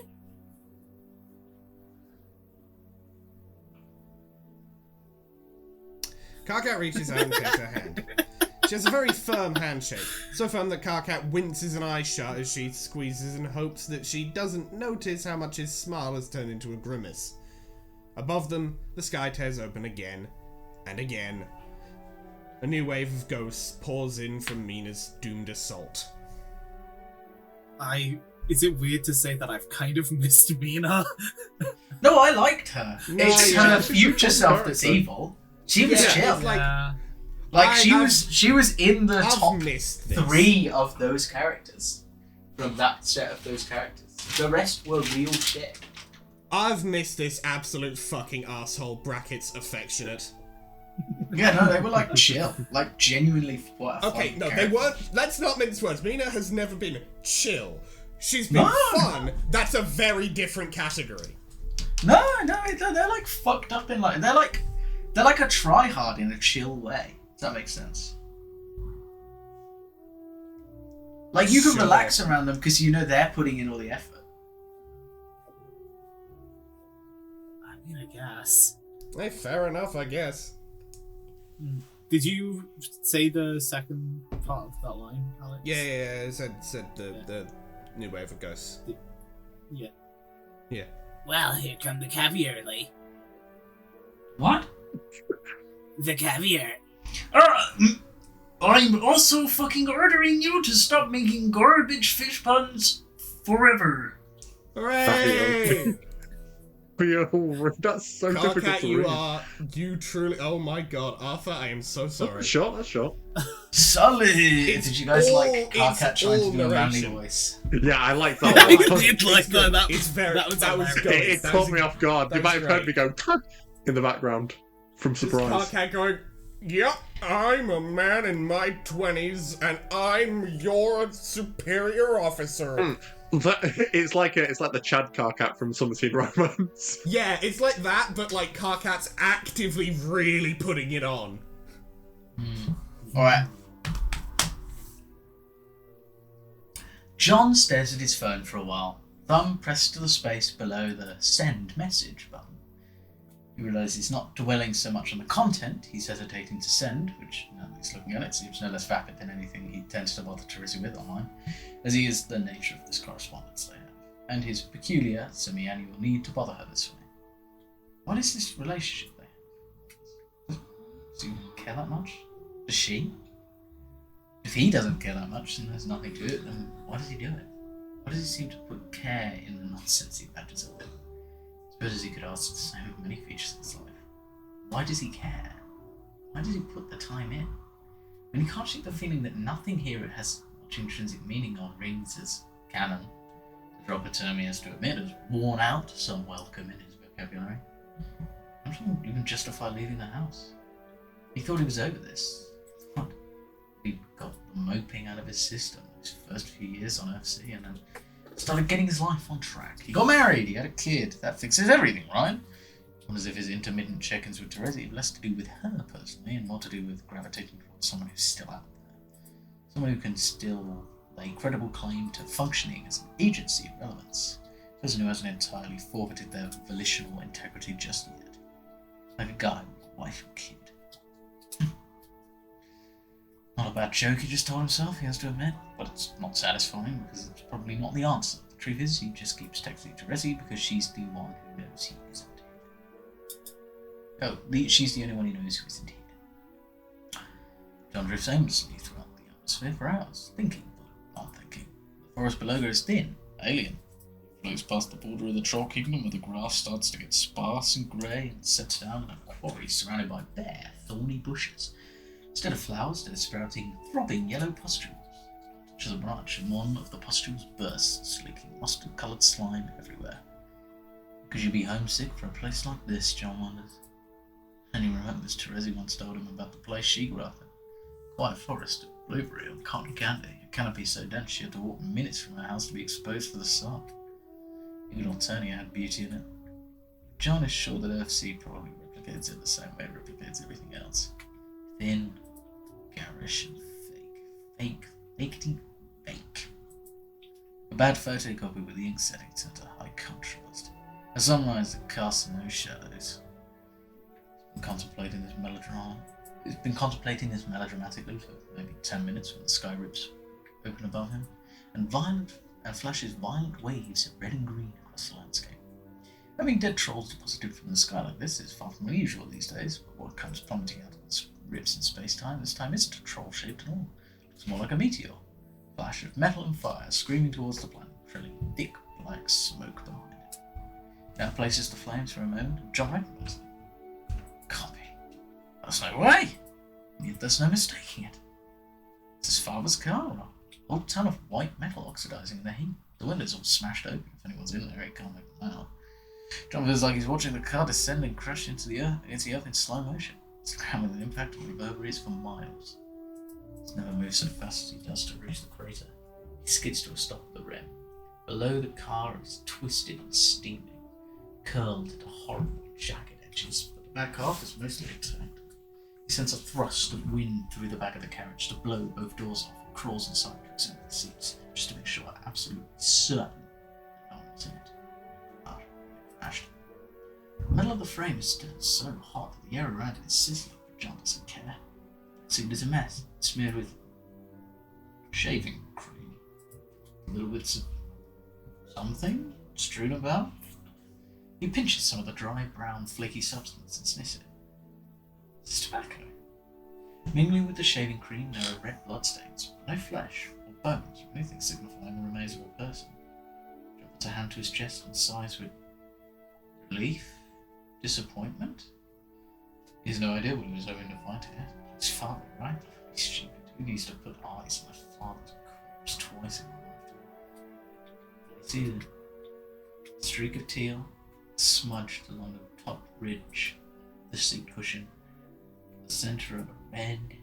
Karkat reaches out and takes her hand. She has a very firm handshake, so firm that Karkat winces an eye shut as she squeezes and hopes that she doesn't notice how much his smile has turned into a grimace. Above them, the sky tears open again and again. A new wave of ghosts pours in from Mina's doomed assault. Is it weird to say that I've kind of missed Mina? No, I liked her. No, It's yeah, her she's a future fun self that's character. evil. She was Yeah, chill. it's like- She was in the I've top missed this. 3 of those characters. From that set of those characters. The rest were real shit. I've missed this absolute fucking asshole brackets affectionate. Yeah, no, they were like chill. Like genuinely what a Okay, fun no, they character. weren't. Let's not mince words. Mina has never been chill. She's been No. fun. That's a very different category. No, they're like fucked up in like they're like a tryhard in a chill way. Does that make sense? Like you can Sure. relax around them because you know they're putting in all the effort. I mean, I guess. Hey, fair enough, I guess. Did you say the second part of that line, Alex? Yeah, I said the new wave of ghosts. Yeah. Yeah. Well, here come the caviar, Lee. What? The caviar. I'm also fucking ordering you to stop making garbage fish puns forever. Hooray! Yo, that's so difficult Karkat, to you read. truly. Oh my god, Arthur, I am so sorry. That's short, that's short. Solid! It's Did you guys all- like Karkat it's trying all to do a manly narration. voice? Yeah, I like that I one. did like that. That It's very. that was That was hilarious. good. It That caught was- me off guard. You that might was have heard me great. go in the background from It's surprise. Karkat going, yep, I'm a man in my 20s, and I'm your superior officer. It's like the Chad Karkat from Summer Teen Romance. Yeah, it's like that, but like Karkat's actively really putting it on. Alright. John stares at his phone for a while, thumb pressed to the space below the send message button. He realizes he's not dwelling so much on the content he's hesitating to send, which, now that he's looking at it, seems no less vapid than anything he tends to bother Teresa with online, as he is the nature of this correspondence they have, and his peculiar, semi-annual need to bother her this way. What is this relationship they have? Does he care that much? Does she? If he doesn't care that much, then there's nothing to it, then why does he do it? Why does he seem to put care in the nonsense he badges away? I suppose he could ask so many features of his life. Why does he care? Why does he put the time in? When he can't shake the feeling that nothing here has much intrinsic meaning or rings as canon. The drop a term he has to admit has worn out some welcome in his vocabulary. I'm sure he wouldn't even justify leaving the house. He thought he was over this. What? He got the moping out of his system his first few years on FC and then started getting his life on track. He got married, he had a kid. That fixes everything, right? Not as if his intermittent check-ins with Teresa had less to do with her personally and more to do with gravitating towards someone who's still out there. Someone who can still lay credible claim to functioning as an agency of relevance. A person who hasn't entirely forfeited their volitional integrity just yet. Like a guy with a wife and kid. Not a bad joke he just told himself, he has to admit, but it's not satisfying because it's probably not the answer. The truth is, he just keeps texting Teresa because she's the one who knows he isn't here. She's the only one who knows who isn't here. John drifts aimlessly throughout the atmosphere for hours, thinking, but not thinking. The forest below goes thin, alien, floats past the border of the Troll Kingdom where the grass starts to get sparse and grey and sets down in a quarry surrounded by bare, thorny bushes. Instead of flowers, they're sprouting throbbing yellow pustules. To the branch, and one of the pustules bursts, leaking mustard-coloured slime everywhere. Could you be homesick for a place like this, John wonders. And he remembers Terezi once told him about the place she grew up in. Quiet forest of blueberry and cotton candy, a canopy so dense she had to walk minutes from her house to be exposed for the sun. Even Alternia had beauty in it. John is sure that Earthseed probably replicates it the same way it replicates everything else. Thin, garish, and fake. Fakety fake. A bad photocopy with the ink settings at a high contrast. A sunrise that casts no shadows. He's been contemplating this melodramatically for maybe 10 minutes when the sky rips open above him, and flashes violent waves of red and green across the landscape. Having dead trolls deposited from the sky like this is far from unusual these days, but what comes plummeting out of its rips in space-time this time isn't a troll-shaped at all. It's more like a meteor. A flash of metal and fire screaming towards the planet, trailing thick black smoke behind it. Now places the flames for a moment, and John recognizes it. Copy. There's no way! And yet there's no mistaking it. It's his father's car, a whole ton of white metal oxidizing in the heat. The window's all smashed open. If anyone's in there, he can't make them out. John feels like he's watching the car descend and crash into the earth in slow motion. It's ground with an impact and reverberates for miles. He's never moved so fast as he does to reach the crater. He skids to a stop at the rim. Below, the car is twisted and steaming, curled into horrible jagged edges, but the back half is mostly intact. He sends a thrust of wind through the back of the carriage to blow both doors off and crawls inside to examine the seats, just to make sure absolutely certain that no one's in it. But it crashed. The metal of the frame is still so hot that the air around it is sizzling, but John doesn't care. The seat is a mess, smeared with shaving cream. Little bits of something strewn about. He pinches some of the dry, brown, flaky substance and sniffs it. It's tobacco. Mingling with the shaving cream, there are red bloodstains, but no flesh or bones or anything signifying the remains of a person. John puts a hand to his chest and sighs with relief, disappointment. He has no idea what he was hoping to find here. His father, right? He's stupid. Who needs to put eyes on a father's corpse twice in one lifetime? He sees a streak of teal smudged along the top ridge of the seat cushion, the center of a red bloody handprint.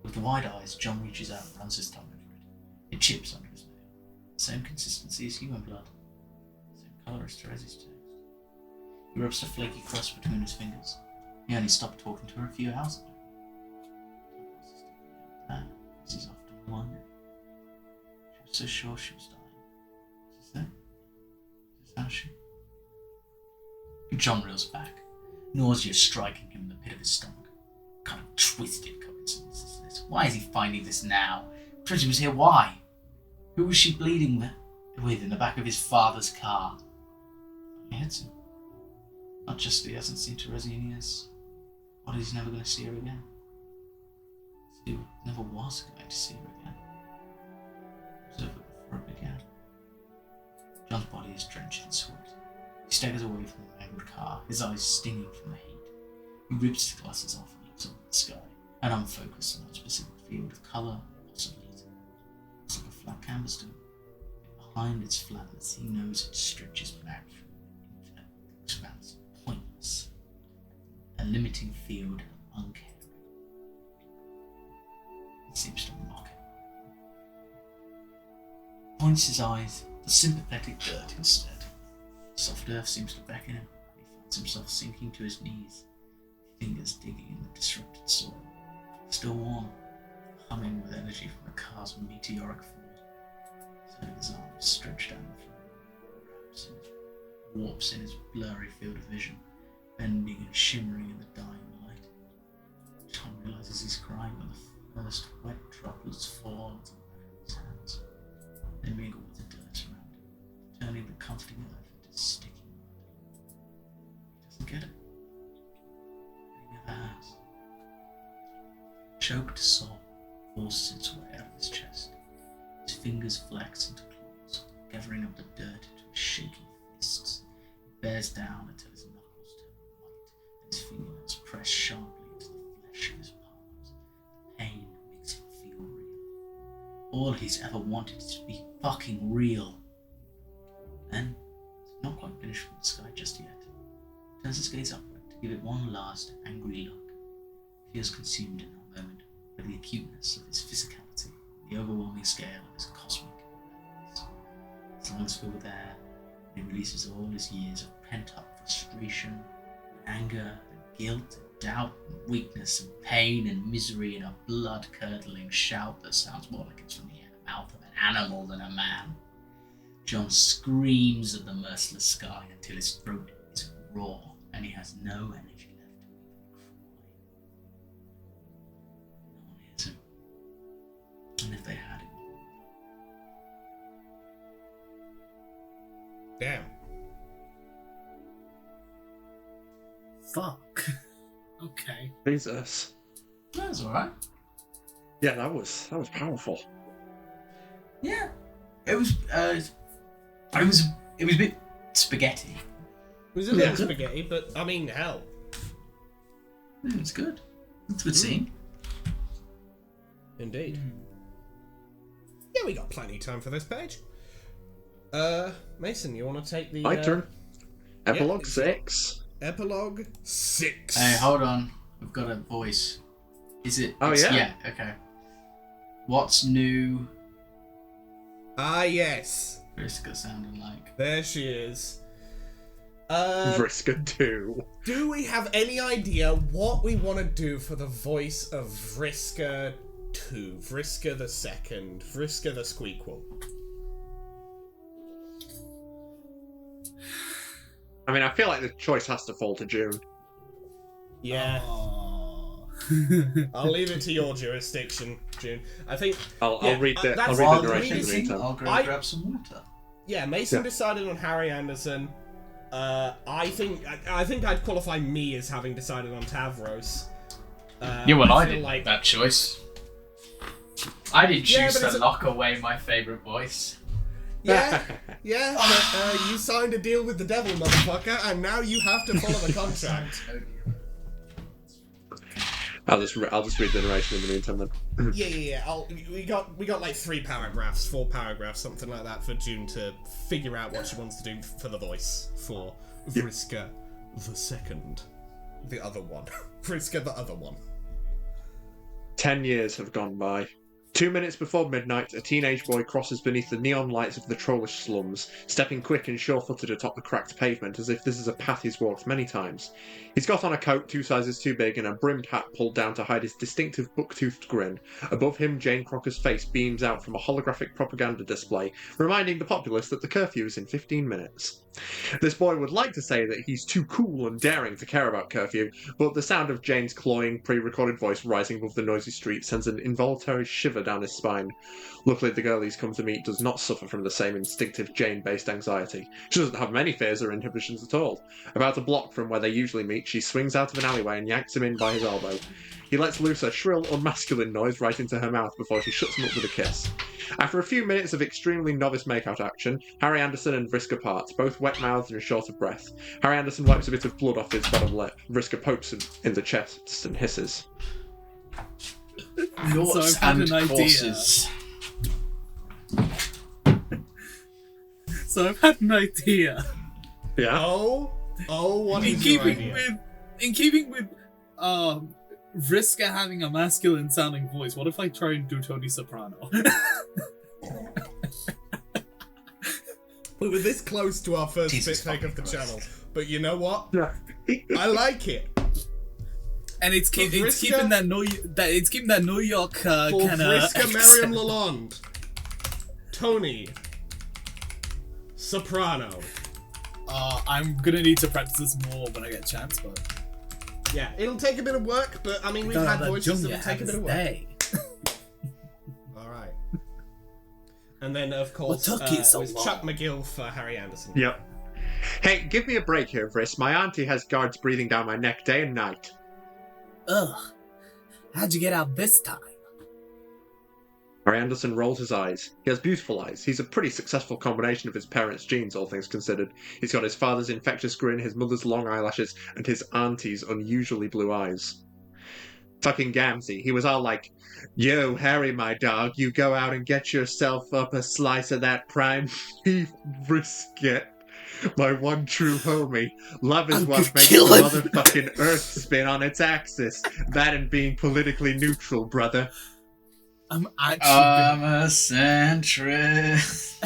With wide eyes, John reaches out and runs his tongue over it. It chips under his nail. The same consistency as human blood. The same colour as Terezi's toast. He rubs the flaky crust between his fingers. He only stopped talking to her a few hours ago. As he's often wondered. She was so sure she was dying. Is this it? Is this how she... John reels back, nausea striking him in the pit of his stomach. What kind of twisted coincidence is this? Why is he finding this now? Terezi was here, why? Who was she bleeding with in the back of his father's car? He hits him. Not just that he hasn't seen Terezi in years, but he's never going to see her again. He never was going to see her again. It was over before it began. John's body is drenched in sweat. He staggers away from the mangled car, his eyes stinging from the heat. He rips his glasses off and looks up at the sky, an unfocused and unspecific field of colour and possibility. It's like a flat canvas to him. Behind its flatness, he knows it stretches back from an infinite expanse of pointless, a limiting field of uncaring. He seems to mock it. Points his eyes at the sympathetic dirt instead. Soft earth seems to beckon him. He finds himself sinking to his knees, fingers digging in the disrupted soil. Still warm, humming with energy from the car's meteoric fall. His head of his arms stretched down the floor, warps in his blurry field of vision, bending and shimmering in the dying light. John realizes he's crying when the first wet droplets fall onto the back of his hands. They mingle with the dirt around him, turning the comforting earth into sticky mud. He doesn't get it. He never has. Choked sob forces its way out of his chest. His fingers flex into claws, gathering up the dirt into his shaking fists. He bears down until his knuckles turn white and his fingernails press sharply into the flesh of his palms. The pain makes him feel real. All he's ever wanted is to be fucking real. Then, he's not quite finished with the sky just yet. He turns his gaze upward to give it one last angry look. He feels consumed in that moment by the acuteness of his physicality, the overwhelming scale of his cosmic abilities. His lungs fill with air, and he releases all his years of pent-up frustration, and anger, and guilt, and doubt, and weakness, and pain, and misery in a blood-curdling shout that sounds more like it's from the mouth of an animal than a man. John screams at the merciless sky until his throat is raw and he has no energy left to even cry. No one hears him. And if they had him... Damn. Fuck. Okay. Jesus. That's alright. Yeah, that was powerful. Yeah. It was a bit spaghetti. It was a little spaghetti, but I mean, hell. Yeah, it's good. It's a good scene. Indeed. Yeah, we got plenty of time for this page. Mason, you want to take the... My turn. Epilogue yeah, 6. Epilogue 6. Hey, hold on. I've got a voice. Is it... Oh, yeah? Yeah, okay. What's new? Ah, yes. Vriska sounding like. There she is. Vriska 2. Do we have any idea what we want to do for the voice of Vriska 2? Vriska the second. Vriska the Squeakquel. I mean, I feel like the choice has to fall to June. Yeah. I'll leave it to your jurisdiction, June. I think... I'll read the that's- narration in the meantime. I'll go I- grab some water. Yeah, Mason Yeah. decided on Harry Anderson. I think I'd qualify me as having decided on Tavros. Yeah, well, I feel didn't like make that choice. I didn't Yeah, choose but it's to a- lock away my favourite voice. yeah, but you signed a deal with the devil, motherfucker, and now you have to follow the contract. I'll just read the narration in the meantime then. Yeah. We got like 4 paragraphs, something like that, for June to figure out what she wants to do for the voice for Vriska the second, the other one. Vriska the other one. 10 years have gone by. 2 minutes before midnight, a teenage boy crosses beneath the neon lights of the trollish slums, stepping quick and sure-footed atop the cracked pavement as if this is a path he's walked many times. He's got on a coat 2 sizes too big and a brimmed hat pulled down to hide his distinctive buck-toothed grin. Above him, Jane Crocker's face beams out from a holographic propaganda display, reminding the populace that the curfew is in 15 minutes. This boy would like to say that he's too cool and daring to care about curfew, but the sound of Jane's cloying, pre-recorded voice rising above the noisy street sends an involuntary shiver down his spine. Luckily, the girl he's come to meet does not suffer from the same instinctive Jane-based anxiety. She doesn't have many fears or inhibitions at all. About a block from where they usually meet, she swings out of an alleyway and yanks him in by his elbow. He lets loose a shrill, unmasculine noise right into her mouth before she shuts him up with a kiss. After a few minutes of extremely novice makeout action, Harry Anderson and Vriska part, both wet-mouthed and short of breath. Harry Anderson wipes a bit of blood off his bottom lip. Vriska pokes him in the chest and hisses. Noughts I've had and an idea. courses. So I've had an idea. Yeah? What In is your keeping idea? with Vriska having a masculine sounding voice, what if I try and do Tony Soprano? We were this close to our first Jesus spit take of the fucking channel, but you know what? Yeah. I like it. And it's For Vriska- keeping that New York For kind of Vriska Merriam Lalonde, Tony Soprano. I'm gonna need to practice this more when I get a chance, but Yeah, it'll take a bit of work, but I mean, we've had voices that take a bit of work. Alright. And then, of course, What took you so it was long? Chuck McGill for Harry Anderson. Yep. Hey, give me a break here, Vrisk. My auntie has guards breathing down my neck day and night. Ugh. How'd you get out this time? Harry Anderson rolls his eyes. He has beautiful eyes. He's a pretty successful combination of his parents' genes, all things considered. He's got his father's infectious grin, his mother's long eyelashes, and his auntie's unusually blue eyes. Fucking Gamzee, he was all like, "Yo, Harry, my dog, you go out and get yourself up a slice of that prime beef brisket. My one true homie. Love is what makes the motherfucking earth spin on its axis. That and being politically neutral, brother." I'm I'm a centrist.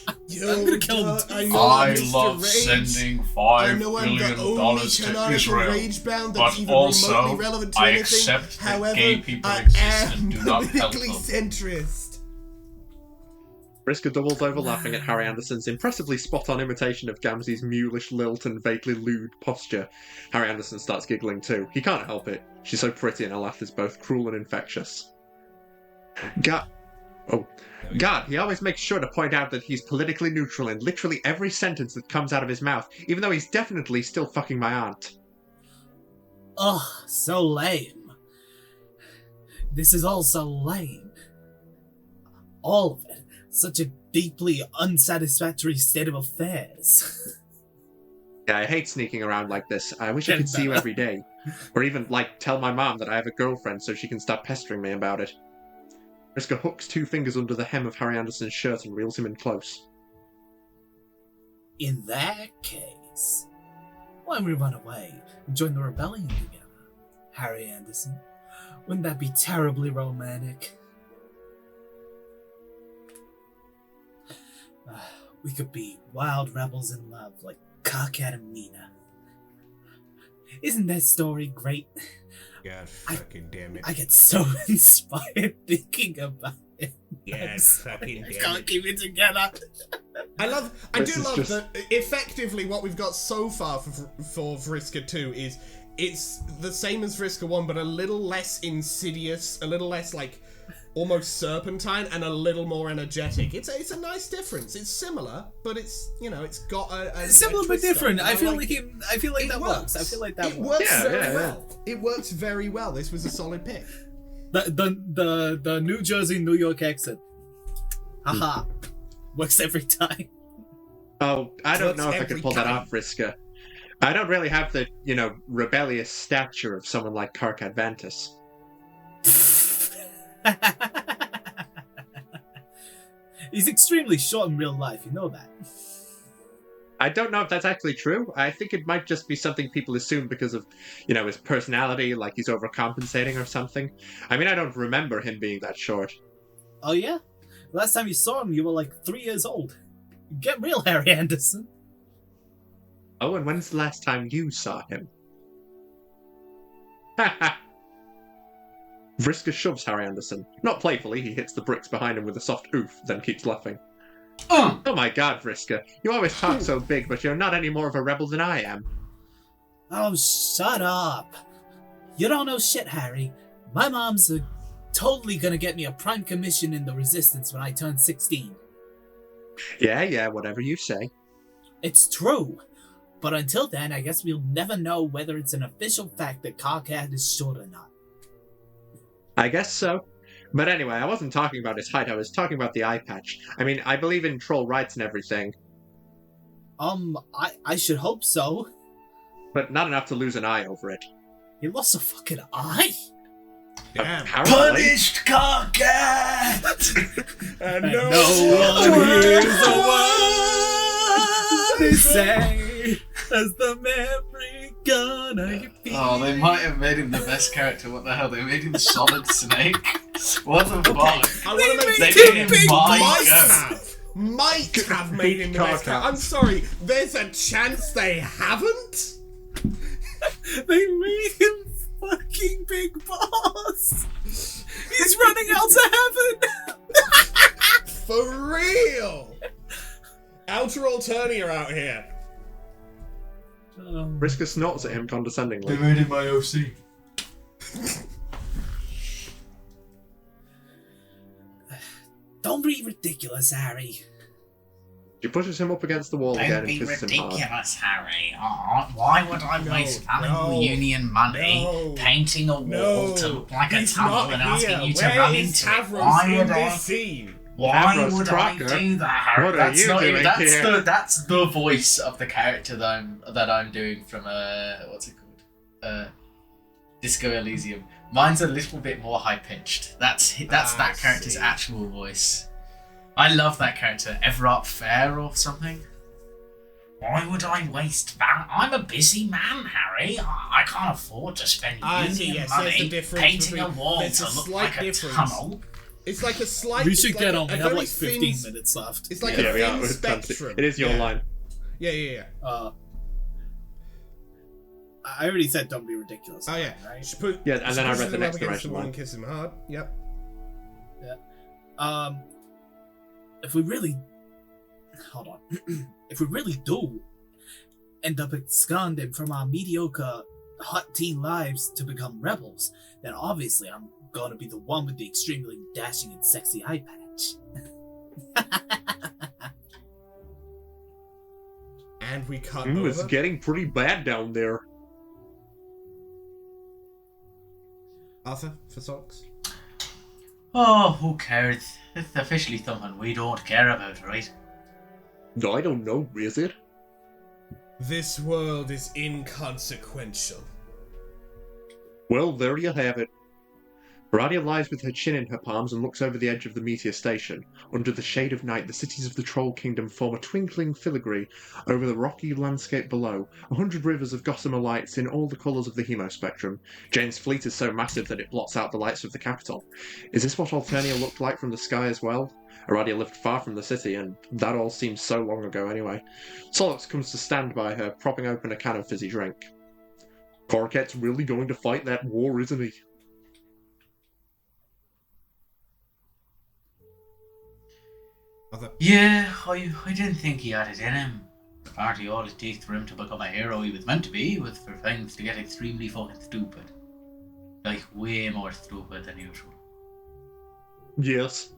I'm gonna kill him. I love sending $5 billion to Israel, but also I accept that gay people exist and do not help them. Centrist. Vriska doubles over laughing at Harry Anderson's impressively spot-on imitation of Gamzee's mulish lilt and vaguely lewd posture. Harry Anderson starts giggling too. He can't help it. She's so pretty and her laugh is both cruel and infectious. God, he always makes sure to point out that he's politically neutral in literally every sentence that comes out of his mouth, even though he's definitely still fucking my aunt. Ugh, so lame. This is all so lame. All of it. Such a deeply unsatisfactory state of affairs. Yeah, I hate sneaking around like this. I wish I could see you every day. Or even, tell my mom that I have a girlfriend so she can stop pestering me about it. Vriska hooks 2 fingers under the hem of Harry Anderson's shirt and reels him in close. In that case, why don't we run away and join the rebellion together, Harry Anderson? Wouldn't that be terribly romantic? We could be wild rebels in love like Karkat and Mina. Isn't that story great? God fucking damn it. I get so inspired thinking about it. Yes, fucking damn I can't it. keep it together. I do love just- that effectively what we've got so far for Vriska 2 is it's the same as Vriska 1 but a little less insidious, a little less almost serpentine and a little more energetic. It's a nice difference. It's similar, but it's it's got a Similar but twist on it. different. And I feel like it that works. I feel like that it works. works very Yeah. well. It works very well. This was a solid pick. The New Jersey, New York accent. Haha. Works every time. Oh, I don't Works know if I every could pull that time. off, Vriska. I don't really have the, rebellious stature of someone like Karkat Ventus. He's extremely short in real life, you know that. I don't know if that's actually true. I think it might just be something people assume because of, his personality, like he's overcompensating or something. I mean, I don't remember him being that short. Oh yeah? Last time you saw him, you were 3 years old. Get real, Harry Anderson. Oh, and when's the last time you saw him? Ha ha! Vriska shoves Harry Anderson. Not playfully, he hits the bricks behind him with a soft oof, then keeps laughing. Oh my god, Vriska. You always talk so big, but you're not any more of a rebel than I am. Oh, shut up. You don't know shit, Harry. My mom's totally gonna get me a prime commission in the Resistance when I turn 16. Yeah, whatever you say. It's true. But until then, I guess we'll never know whether it's an official fact that Karkat is short or not. I guess so. But anyway, I wasn't talking about his height, I was talking about the eye patch. I mean, I believe in troll rights and everything. I should hope so. But not enough to lose an eye over it. He lost a fucking eye? Damn. Apparently. Punished Karkat! And No no one one hears hears a word they say. As the memory gonna be. Oh, they might have made him the best character. What the hell? They made him Solid Snake? What the fuck? I want to make They Big, made him big might have made him the best character. I'm sorry, there's a chance they haven't? They made him fucking Big Boss. He's running out to heaven. For real! Outer Alternia out here. Vriska snorts at him condescendingly. made him my OC. Don't be ridiculous, Harry. Do She pushes him up against the wall again Don't and be kisses him hard. ridiculous, Harry. Oh, why would I waste valuable union money painting a wall to look like a tunnel and asking you to run into it? Why would I? Why would I do that, Harry? What are you doing here? That's the voice of the character that I'm doing from what's it called? Disco Elysium. Mine's a little bit more high pitched. That's that character's actual voice. I love that character, Everard Fair or something. Why would I waste that? I'm a busy man, Harry. I can't afford to spend union money painting a wall to look like a tunnel. It's like a slight... We should get on. We have like 15 thin, minutes left. It's like a thin spectrum. It is your line. Yeah. I already said don't be ridiculous. Oh, yeah. Right? And then I read the next direction line. Kiss him hard. Yep. Yeah. If we really... Hold on. If we really do end up absconding from our mediocre hot teen lives to become rebels, then obviously I'm gonna be the one with the extremely dashing and sexy eye patch. And we cut over. It's getting pretty bad down there. Arthur, for socks? Oh, who cares? It's officially something we don't care about, right? No, I don't know, is it? This world is inconsequential. Well, there you have it. Aradia lies with her chin in her palms and looks over the edge of the meteor station. Under the shade of night, the cities of the Troll Kingdom form a twinkling filigree over the rocky landscape below. 100 rivers of gossamer lights in all the colours of the hemospectrum. Jane's fleet is so massive that it blots out the lights of the capital. Is this what Alternia looked like from the sky as well? Aradia lived far from the city, and that all seems so long ago anyway. Solix comes to stand by her, propping open a can of fizzy drink. Corket's really going to fight that war, isn't he? Yeah, I didn't think he had it in him. Apparently all it takes for him to become a hero he was meant to be was for things to get extremely fucking stupid. Like, way more stupid than usual. Yes.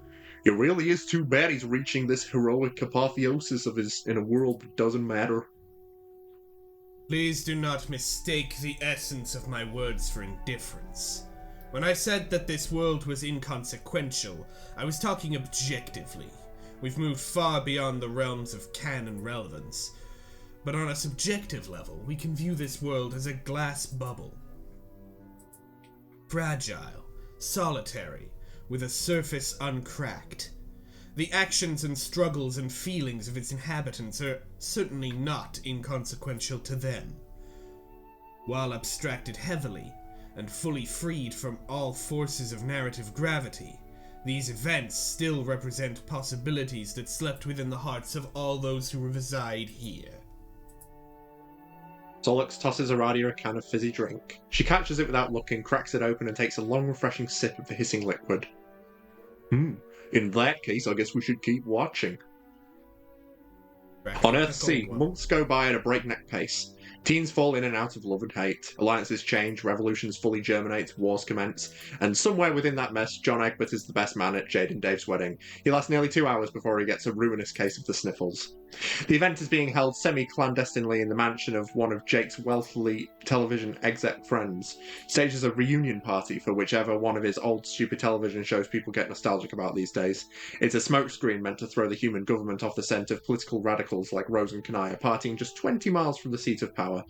It really is too bad he's reaching this heroic apotheosis of his in a world that doesn't matter. Please do not mistake the essence of my words for indifference. When I said that this world was inconsequential, I was talking objectively. We've moved far beyond the realms of canon relevance. But on a subjective level, we can view this world as a glass bubble. Fragile, solitary, with a surface uncracked. The actions and struggles and feelings of its inhabitants are certainly not inconsequential to them. While abstracted heavily, and fully freed from all forces of narrative gravity, these events still represent possibilities that slept within the hearts of all those who reside here. Solix tosses Aradia a can of fizzy drink. She catches it without looking, cracks it open, and takes a long, refreshing sip of the hissing liquid. In that case, I guess we should keep watching. On Earthsea, months go by at a breakneck pace. Teens fall in and out of love and hate. Alliances change, revolutions fully germinate, wars commence, and somewhere within that mess, John Egbert is the best man at Jade and Dave's wedding. He lasts nearly 2 hours before he gets a ruinous case of the sniffles. The event is being held semi-clandestinely in the mansion of one of Jake's wealthy television exec friends. Stages a reunion party for whichever one of his old stupid television shows people get nostalgic about these days. It's a smokescreen meant to throw the human government off the scent of political radicals like Rose and Kanaya, partying just 20 miles from the seat of power.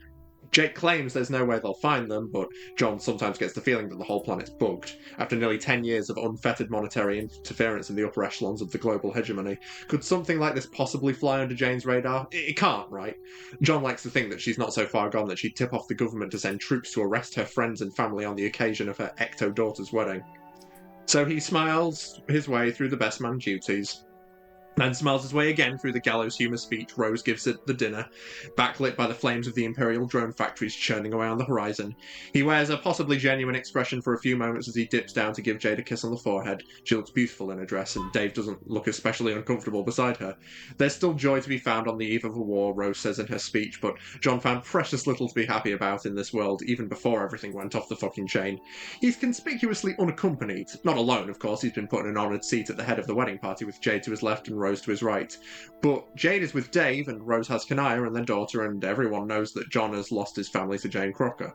Jake claims there's no way they'll find them, but John sometimes gets the feeling that the whole planet's bugged. After nearly 10 years of unfettered monetary interference in the upper echelons of the global hegemony, could something like this possibly fly under Jane's radar? It can't, right? John likes to think that she's not so far gone that she'd tip off the government to send troops to arrest her friends and family on the occasion of her ecto-daughter's wedding. So he smiles his way through the best man duties. And smiles his way again through the gallows humour speech Rose gives at the dinner, backlit by the flames of the Imperial drone factories churning away on the horizon. He wears a possibly genuine expression for a few moments as he dips down to give Jade a kiss on the forehead. She looks beautiful in her dress, and Dave doesn't look especially uncomfortable beside her. There's still joy to be found on the eve of a war, Rose says in her speech, but John found precious little to be happy about in this world, even before everything went off the fucking chain. He's conspicuously unaccompanied. Not alone, of course, he's been put in an honoured seat at the head of the wedding party with Jade to his left and and Rose to his right. But Jade is with Dave, and Rose has Kanaya and their daughter, and everyone knows that John has lost his family to Jane Crocker.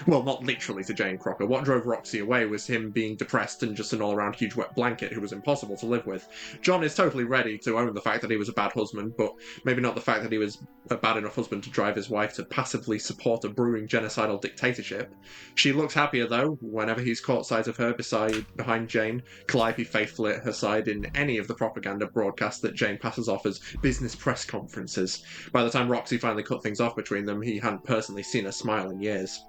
Well, not literally to Jane Crocker. What drove Roxy away was him being depressed and just an all-around huge wet blanket who was impossible to live with. John is totally ready to own the fact that he was a bad husband, but maybe not the fact that he was a bad enough husband to drive his wife to passively support a brewing genocidal dictatorship. She looks happier, though, whenever he's caught sight of her behind Jane, Calliope faithfully at her side in any of the propaganda broadcasts that Jane passes off as business press conferences. By the time Roxy finally cut things off between them, he hadn't personally seen her smile in years.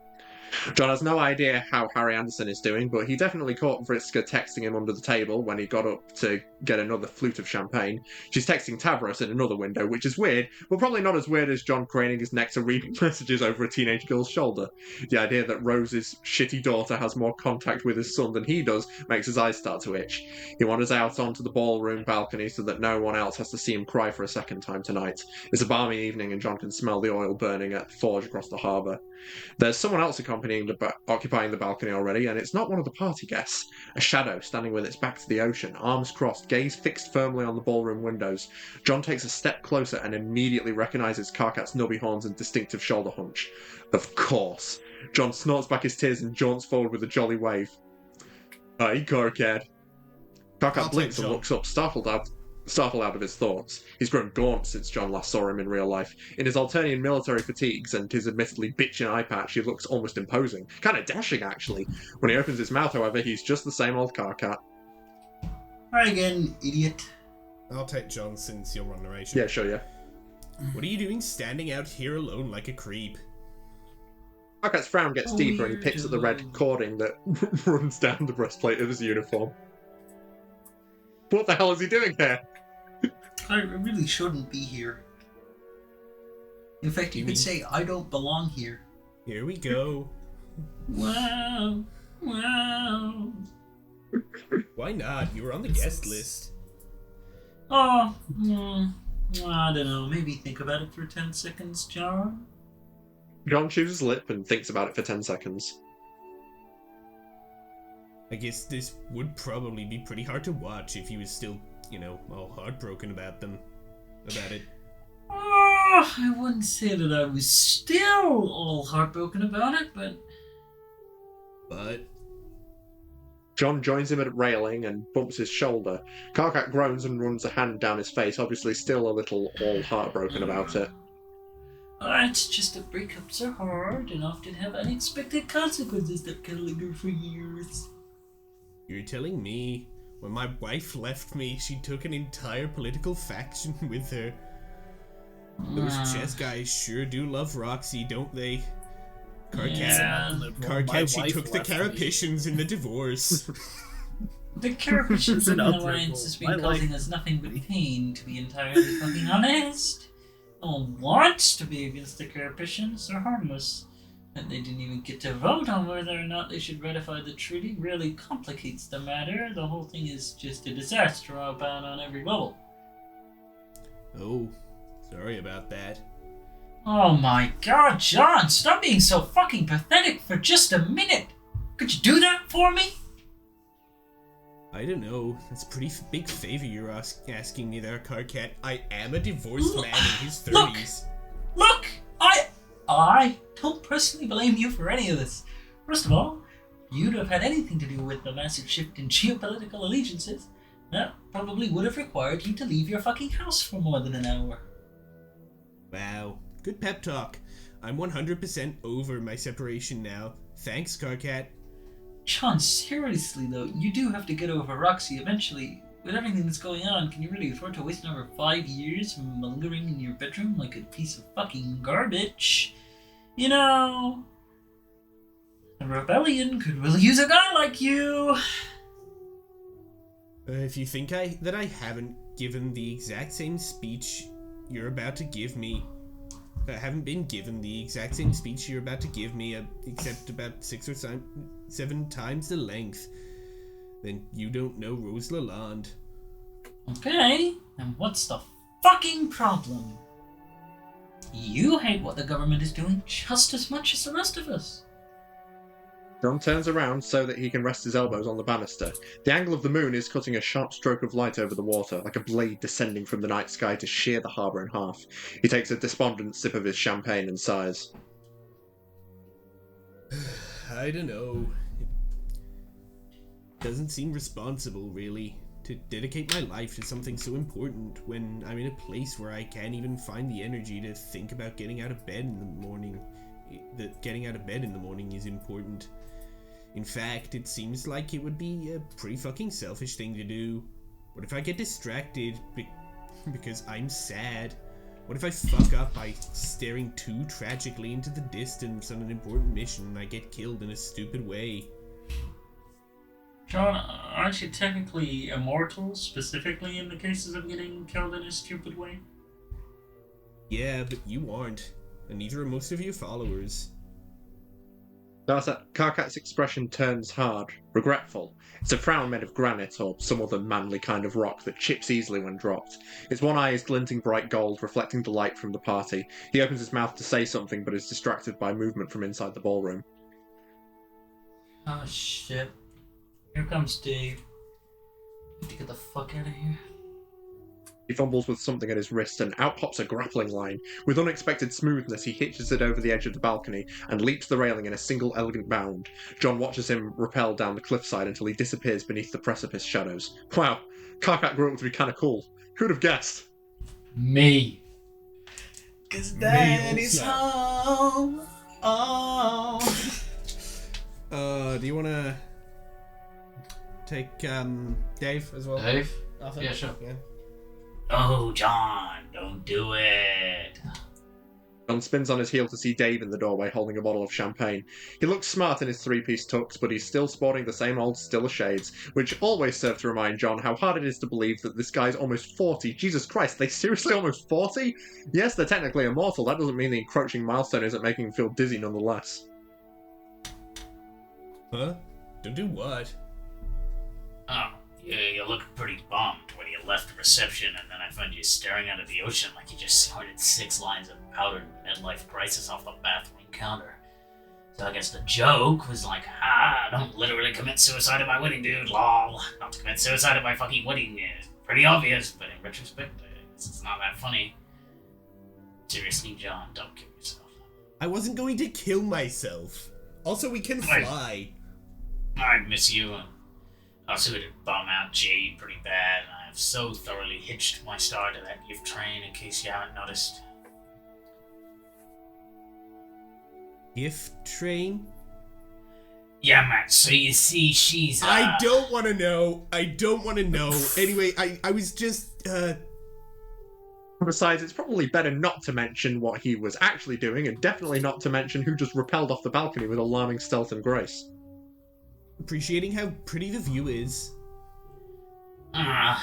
John has no idea how Harry Anderson is doing, but he definitely caught Vriska texting him under the table when he got up to get another flute of champagne. She's texting Tavros in another window, which is weird, but probably not as weird as John craning his neck to read messages over a teenage girl's shoulder. The idea that Rose's shitty daughter has more contact with his son than he does makes his eyes start to itch. He wanders out onto the ballroom balcony so that no one else has to see him cry for a second time tonight. It's a balmy evening and John can smell the oil burning at the forge across the harbour. There's someone else occupying the balcony already, and it's not one of the party guests. A shadow standing with its back to the ocean, arms crossed, gaze fixed firmly on the ballroom windows. John takes a step closer and immediately recognises Karkat's nubby horns and distinctive shoulder hunch. Of course. John snorts back his tears and jaunts forward with a jolly wave. Aye, Karkat. Karkat blinks and looks up, startled out of his thoughts. He's grown gaunt since John last saw him in real life. In his Alternian military fatigues and his admittedly bitchin' eye patch, he looks almost imposing. Kinda dashing, actually. When he opens his mouth, however, he's just the same old Karkat. Try again, idiot. I'll take John since you're on narration. Yeah, sure, yeah. What are you doing standing out here alone like a creep? Karkat's frown gets deeper and he picks at the red cording that runs down the breastplate of his uniform. What the hell is he doing here? I really shouldn't be here. In fact, you could say I don't belong here. Here we go. Wow. Wow. Why not? You were on the guest list. Oh, I don't know. Maybe think about it for 10 seconds, John. John chews his lip and thinks about it for 10 seconds. I guess this would probably be pretty hard to watch if he was still, all heartbroken about it. Oh, I wouldn't say that I was still all heartbroken about it, but... John joins him at railing and bumps his shoulder. Karkat groans and runs a hand down his face, obviously still a little all heartbroken about it. It's just that breakups are hard and often have unexpected consequences that can linger for years. You're telling me when my wife left me, she took an entire political faction with her? Those chess guys sure do love Roxy, don't they? Karkat, she took the Carapitians in the divorce. The Carapitians in the alliance has been causing us nothing but pain, to be entirely fucking honest. No one wants to be against the Carapitians, they're harmless. And they didn't even get to vote on whether or not they should ratify the treaty really complicates the matter. The whole thing is just a disaster outbound on every level. Oh, sorry about that. Oh my god, John, stop being so fucking pathetic for just a minute. Could you do that for me? I don't know. That's a pretty big favor you're asking me there, Karkat. I am a divorced man in his 30s. Look! I don't personally blame you for any of this. First of all, you'd have had anything to do with the massive shift in geopolitical allegiances. That probably would have required you to leave your fucking house for more than an hour. Wow. Good pep talk. I'm 100% over my separation now. Thanks, Karkat. John, seriously though, you do have to get over Roxy eventually. With everything that's going on, can you really afford to waste another 5 years lingering in your bedroom like a piece of fucking garbage? A rebellion could really use a guy like you. If you think that I haven't given the exact same speech you're about to give me, I haven't been given the exact same speech you're about to give me, except about 6 or 7 times the length, then you don't know Rose Lalonde. Okay, and what's the fucking problem? You hate what the government is doing just as much as the rest of us. John turns around so that he can rest his elbows on the banister. The angle of the moon is cutting a sharp stroke of light over the water, like a blade descending from the night sky to shear the harbour in half. He takes a despondent sip of his champagne and sighs. I don't know. It doesn't seem responsible, really, to dedicate my life to something so important when I'm in a place where I can't even find the energy to think about getting out of bed in the morning. That getting out of bed in the morning is important. In fact, it seems like it would be a pretty fucking selfish thing to do. What if I get distracted because I'm sad? What if I fuck up by staring too tragically into the distance on an important mission and I get killed in a stupid way? John, aren't you technically immortal, specifically in the cases of getting killed in a stupid way? Yeah, but you aren't. And neither are most of your followers. Karkat's expression turns hard, regretful. It's a frown made of granite or some other manly kind of rock that chips easily when dropped. His one eye is glinting bright gold, reflecting the light from the party. He opens his mouth to say something, but is distracted by movement from inside the ballroom. Oh shit. Here comes Dave. Need to get the fuck out of here. He fumbles with something at his wrist and out pops a grappling line. With unexpected smoothness, he hitches it over the edge of the balcony and leaps the railing in a single elegant bound. John watches him rappel down the cliffside until he disappears beneath the precipice shadows. Wow, Karkat grew up to be kinda cool. Who'd have guessed? Me. 'Cause Daddy's home. Oh. Do you wanna take Dave as well? Dave? Arthur? Yeah, sure. Yeah. Oh, John, don't do it. John spins on his heel to see Dave in the doorway holding a bottle of champagne. He looks smart in his three-piece tux, but he's still sporting the same old Stiller shades, which always serve to remind John how hard it is to believe that this guy's almost 40. Jesus Christ, they seriously almost 40? Yes, they're technically immortal. That doesn't mean the encroaching milestone isn't making him feel dizzy nonetheless. Huh? Don't do what? Oh, you look pretty bummed when you left the reception and then I found you staring out of the ocean like you just snorted 6 lines of powdered midlife crisis off the bathroom counter. So I guess the joke was like, don't literally commit suicide at my wedding, dude, lol. Not to commit suicide at my fucking wedding is pretty obvious, but in retrospect, it's not that funny. Seriously, John, don't kill yourself. I wasn't going to kill myself. Also, we can fly. I miss you. Also, it did bum out Jade pretty bad. I've so thoroughly hitched my star to that gift train, in case you haven't noticed. Gift train? Yeah, Matt, so you see, she's, I don't want to know. Anyway, I was just, Besides, it's probably better not to mention what he was actually doing, and definitely not to mention who just rappelled off the balcony with alarming stealth and grace. Appreciating how pretty the view is. Yeah,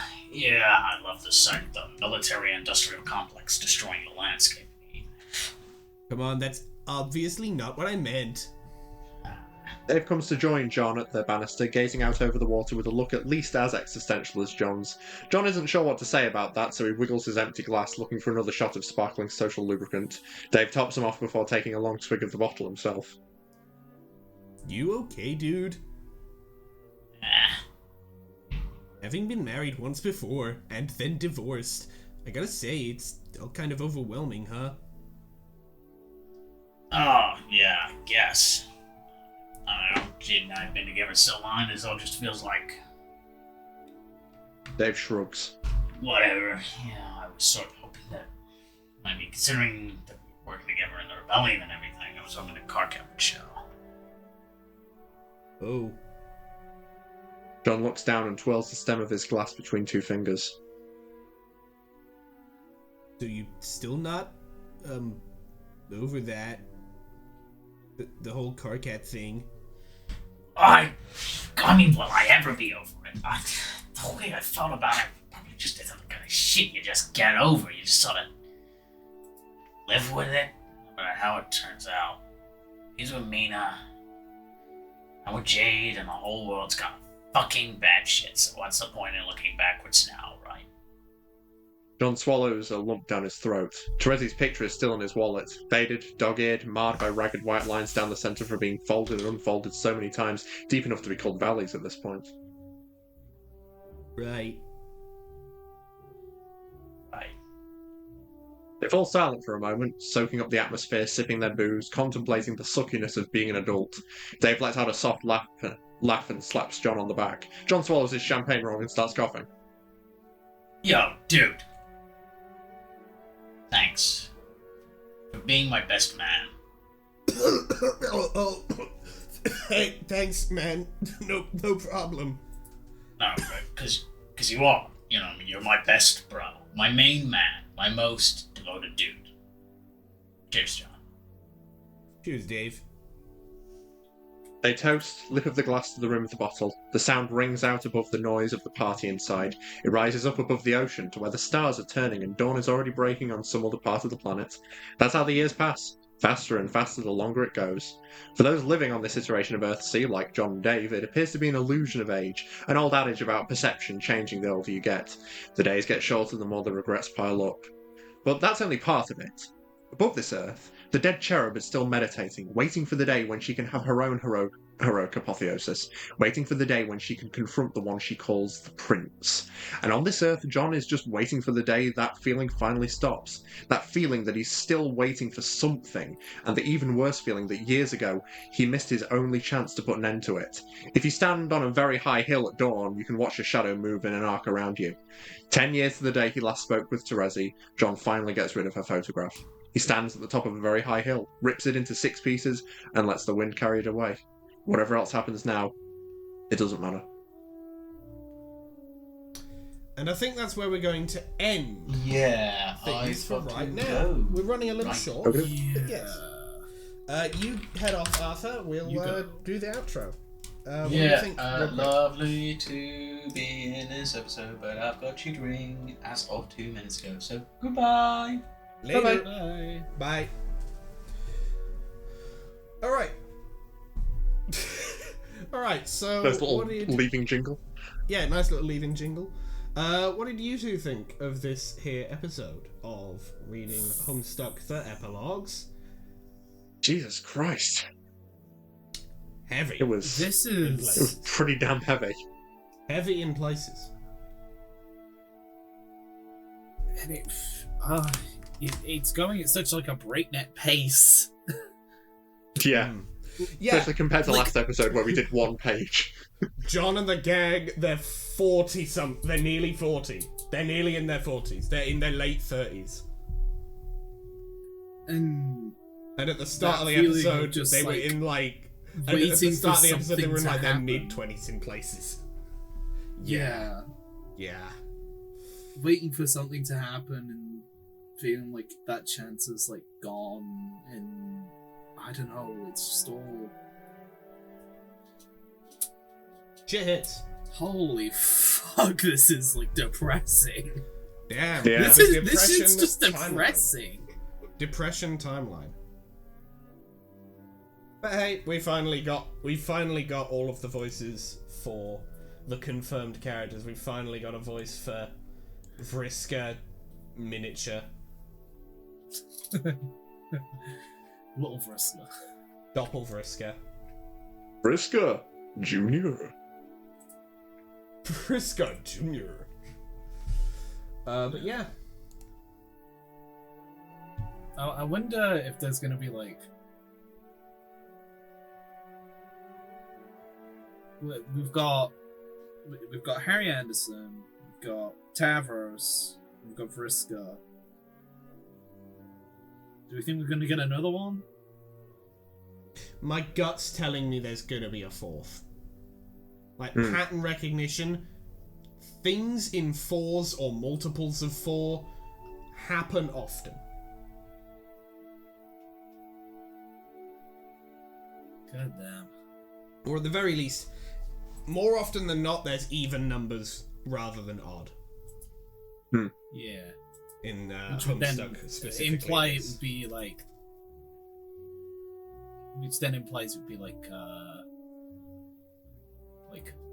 I love the sight of the military-industrial complex destroying the landscape. Come on, that's obviously not what I meant. Dave comes to join John at the banister, gazing out over the water with a look at least as existential as John's. John isn't sure what to say about that, so he wiggles his empty glass, looking for another shot of sparkling social lubricant. Dave tops him off before taking a long swig of the bottle himself. You okay, dude? Having been married once before, and then divorced, I gotta say, it's all kind of overwhelming, huh? Oh, yeah, I guess. I don't know, Jade and I have been together so long, this all just feels like... Dave shrugs. Whatever. Yeah, I was sort of hoping that... I mean, considering that we were working together in the rebellion and everything, I was hoping the car cap would show. Oh. John looks down and twirls the stem of his glass between 2 fingers. So you still not, over that? The whole Karkat thing? I mean, will I ever be over it? The way I felt about it probably just isn't the kind of shit you just get over. You just sort of live with it, no matter how it turns out. He's with Mina, I'm with Jade, and the whole world's gone fucking bad shit, so what's the point in looking backwards now, right? John swallows a lump down his throat. Terezi's picture is still in his wallet, faded, dog-eared, marred by ragged white lines down the centre from being folded and unfolded so many times, deep enough to be called valleys at this point. Right. They fall silent for a moment, soaking up the atmosphere, sipping their booze, contemplating the suckiness of being an adult. Dave lets out a soft laugh and slaps John on the back. John swallows his champagne wrong and starts coughing. Yo, dude. Thanks. For being my best man. Hey, thanks, man. No problem. No, because you are. You know, you're my best bro. My main man. My most devoted dude. Cheers, John. Cheers, Dave. They toast, lip of the glass to the rim of the bottle. The sound rings out above the noise of the party inside. It rises up above the ocean to where the stars are turning and dawn is already breaking on some other part of the planet. That's how the years pass. Faster and faster the longer it goes. For those living on this iteration of Earthsea, like John and Dave, it appears to be an illusion of age, an old adage about perception changing the older you get. The days get shorter the more the regrets pile up. But that's only part of it. Above this Earth, the dead cherub is still meditating, waiting for the day when she can have her own heroic apotheosis, waiting for the day when she can confront the one she calls the Prince. And on this Earth, John is just waiting for the day that feeling finally stops. That feeling that he's still waiting for something, and the even worse feeling that years ago he missed his only chance to put an end to it. If you stand on a very high hill at dawn, you can watch a shadow move in an arc around you. 10 years to the day he last spoke with Terezi, John finally gets rid of her photograph. He stands at the top of a very high hill, rips it into 6 pieces, and lets the wind carry it away. Whatever else happens now, it doesn't matter. And I think that's where we're going to end. Yeah, things for right now. Go. We're running a little short. Okay. But yes. You head off, Arthur. We'll do the outro. What do you think? Lovely to be in this episode, but I've got tutoring as of 2 minutes ago. So goodbye. Later. Bye. Bye. All right. All right. So Nice little what did leaving jingle. Yeah, nice little leaving jingle. What did you two think of this here episode of reading Homestuck the Epilogues? Jesus Christ. Heavy. It was pretty damn heavy. Heavy in places. And it's going at such like a breakneck pace. Yeah. Yeah. Especially compared to last episode where we did 1 page. John and the gang, they're 40-something. They're nearly 40. They're nearly in their 40s. They're in their late 30s. And at the start of the episode, they were in like... At the start of the episode, they were in like their mid-20s in places. Yeah. Yeah. Waiting for something to happen and feeling like that chance is like gone, and I don't know, it's just all... Shit hits. Holy fuck, this is like depressing. Damn. Yeah. This is just depressing. Depression timeline. But hey, we finally got all of the voices for the confirmed characters. We finally got a voice for Vriska Miniature. Little Vriska. Doppel Vriska. Vriska Jr. Vriska Jr. But yeah. I wonder if there's gonna be like... We've got Harry Anderson, we've got Tavros, we've got Vriska. Do we think we're gonna get another one? My gut's telling me there's gonna be a 4th. Like, pattern recognition, things in 4s or multiples of 4 happen often. God damn. Or at the very least, more often than not, there's even numbers rather than odd. Yeah. In which would then Homestuck specifically. imply it would be like... Which then implies it would be like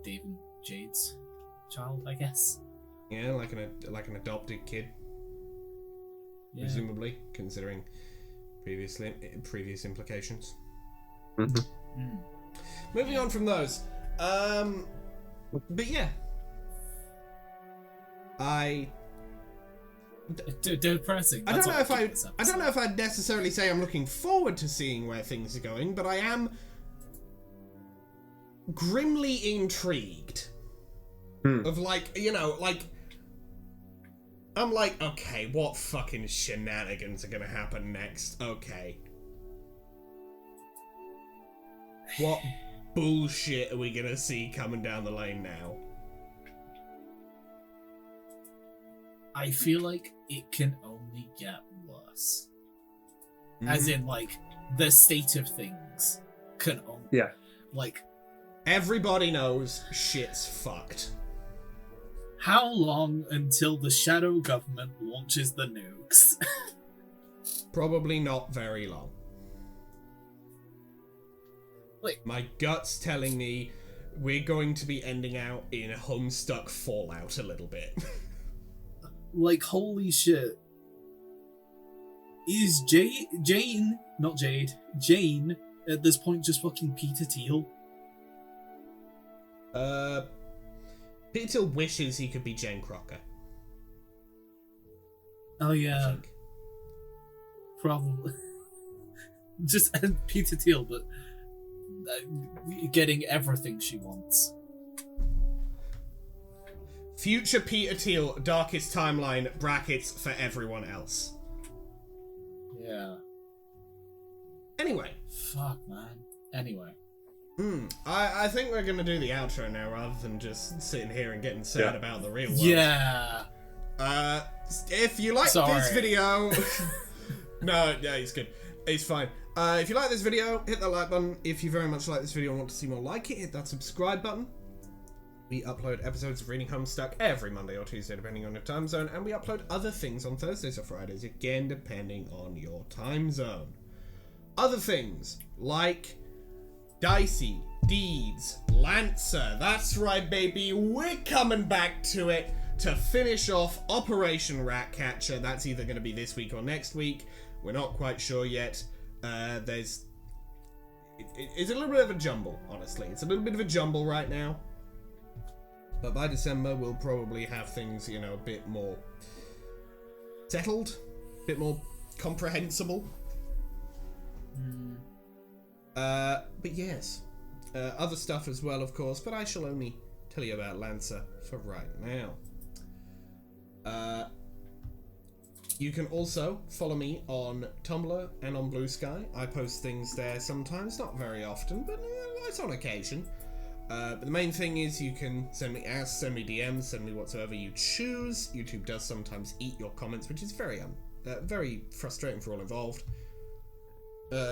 Dave and Jade's child, I guess. Yeah, like an adopted kid. presumably, considering previous implications. Mm-hmm. Moving on from those, but yeah, depressing. I don't know if I'd necessarily say I'm looking forward to seeing where things are going, but I am grimly intrigued. Of I'm like, okay, what fucking shenanigans are gonna happen next? Okay. What bullshit are we gonna see coming down the lane now? I feel like it can only get worse. As in, the state of things can only... Yeah. Everybody knows shit's fucked. How long until the shadow government launches the nukes? Probably not very long. My gut's telling me we're going to be ending out in Homestuck Fallout a little bit. Holy shit. Is Jane at this point just fucking Peter Thiel? Peter Thiel wishes he could be Jane Crocker. Oh yeah. Probably. Just Peter Thiel, but getting everything she wants. Future Peter Thiel, darkest timeline, brackets for everyone else. Yeah. Anyway. Fuck, man. Anyway. I think we're gonna do the outro now rather than just sitting here and getting sad about the real world. Yeah. If you like this video... No, it's good. It's fine. If you like this video, hit that like button. If you very much like this video and want to see more like it, hit that subscribe button. We upload episodes of Reading Homestuck every Monday or Tuesday, depending on your time zone, and we upload other things on Thursdays or Fridays, again, depending on your time zone. Other things, like Dicey, Deeds, Lancer, that's right, baby, we're coming back to it to finish off Operation Ratcatcher. That's either going to be this week or next week. We're not quite sure yet. It's a little bit of a jumble, honestly. It's a little bit of a jumble right now. But by December, we'll probably have things, a bit more settled, a bit more comprehensible. But yes, other stuff as well, of course, but I shall only tell you about Lancer for right now. You can also follow me on Tumblr and on Blue Sky. I post things there sometimes, not very often, but it's on occasion. But the main thing is you can send me asks, send me DMs, send me whatsoever you choose. YouTube does sometimes eat your comments, which is very frustrating for all involved.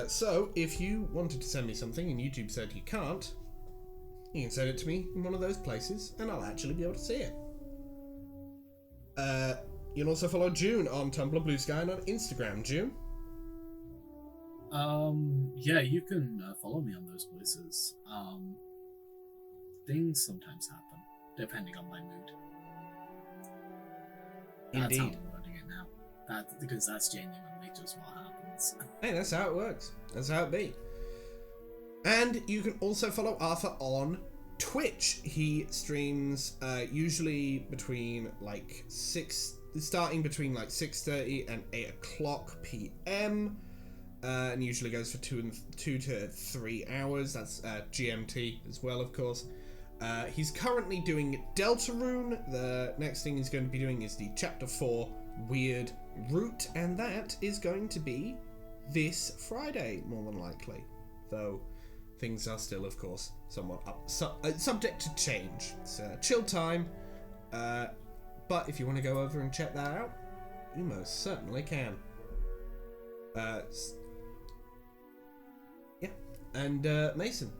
So if you wanted to send me something and YouTube said you can't, you can send it to me in one of those places and I'll actually be able to see it. You can also follow June on Tumblr, Blue Sky, and on Instagram. June? Yeah, you can follow me on those places. Things sometimes happen, depending on my mood. That's how I'm wording it now. Because that's genuinely just what happens. Hey, that's how it works. That's how it be. And you can also follow Arthur on Twitch. He streams usually between starting between 6:30 and 8 o'clock p.m. And usually goes for 2 to 3 hours. That's GMT as well, of course. He's currently doing Deltarune. The next thing he's going to be doing is the Chapter 4 Weird Route, and that is going to be this Friday, more than likely. Though things are still, of course, somewhat subject to change. It's a chill time, but if you want to go over and check that out, you most certainly can. Yeah, and Mason,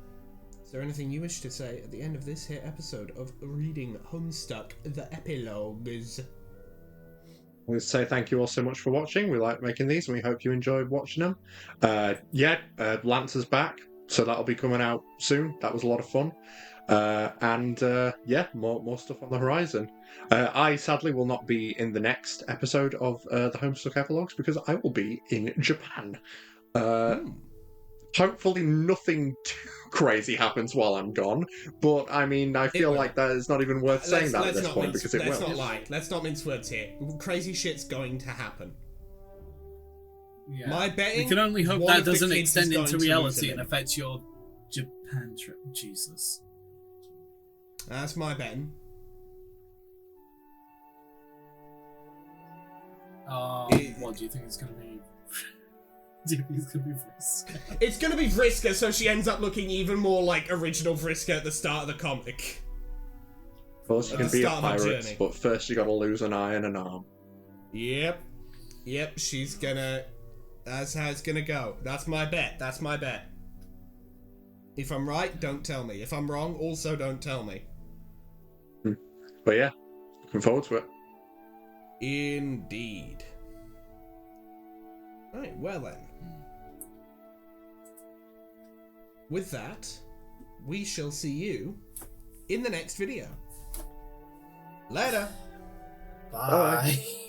is there anything you wish to say at the end of this here episode of Reading Homestuck, the Epilogues? I would say thank you all so much for watching. We like making these and we hope you enjoyed watching them. Lancer's back, so that'll be coming out soon. That was a lot of fun. Yeah, more stuff on the horizon. I sadly will not be in the next episode of the Homestuck Epilogues because I will be in Japan. Hopefully nothing too crazy happens while I'm gone, but I mean, I feel like that is not even worth saying that at this point because it will. Let's not mince words here. Crazy shit's going to happen. Yeah. My betting. We can only hope that doesn't extend into reality and affect your Japan trip. Jesus. That's my betting. What do you think it's going to be? Do you think it's going to be Vriska? It's going to be Vriska, so she ends up looking even more like original Vriska at the start of the comic. Well, she can be a pirate, but first you got to lose an eye and an arm. Yep, she's gonna... That's how it's gonna go. That's my bet. If I'm right, don't tell me. If I'm wrong, also don't tell me. But yeah, looking forward to it. Indeed. Right, well then. With that, we shall see you in the next video. Later. Bye.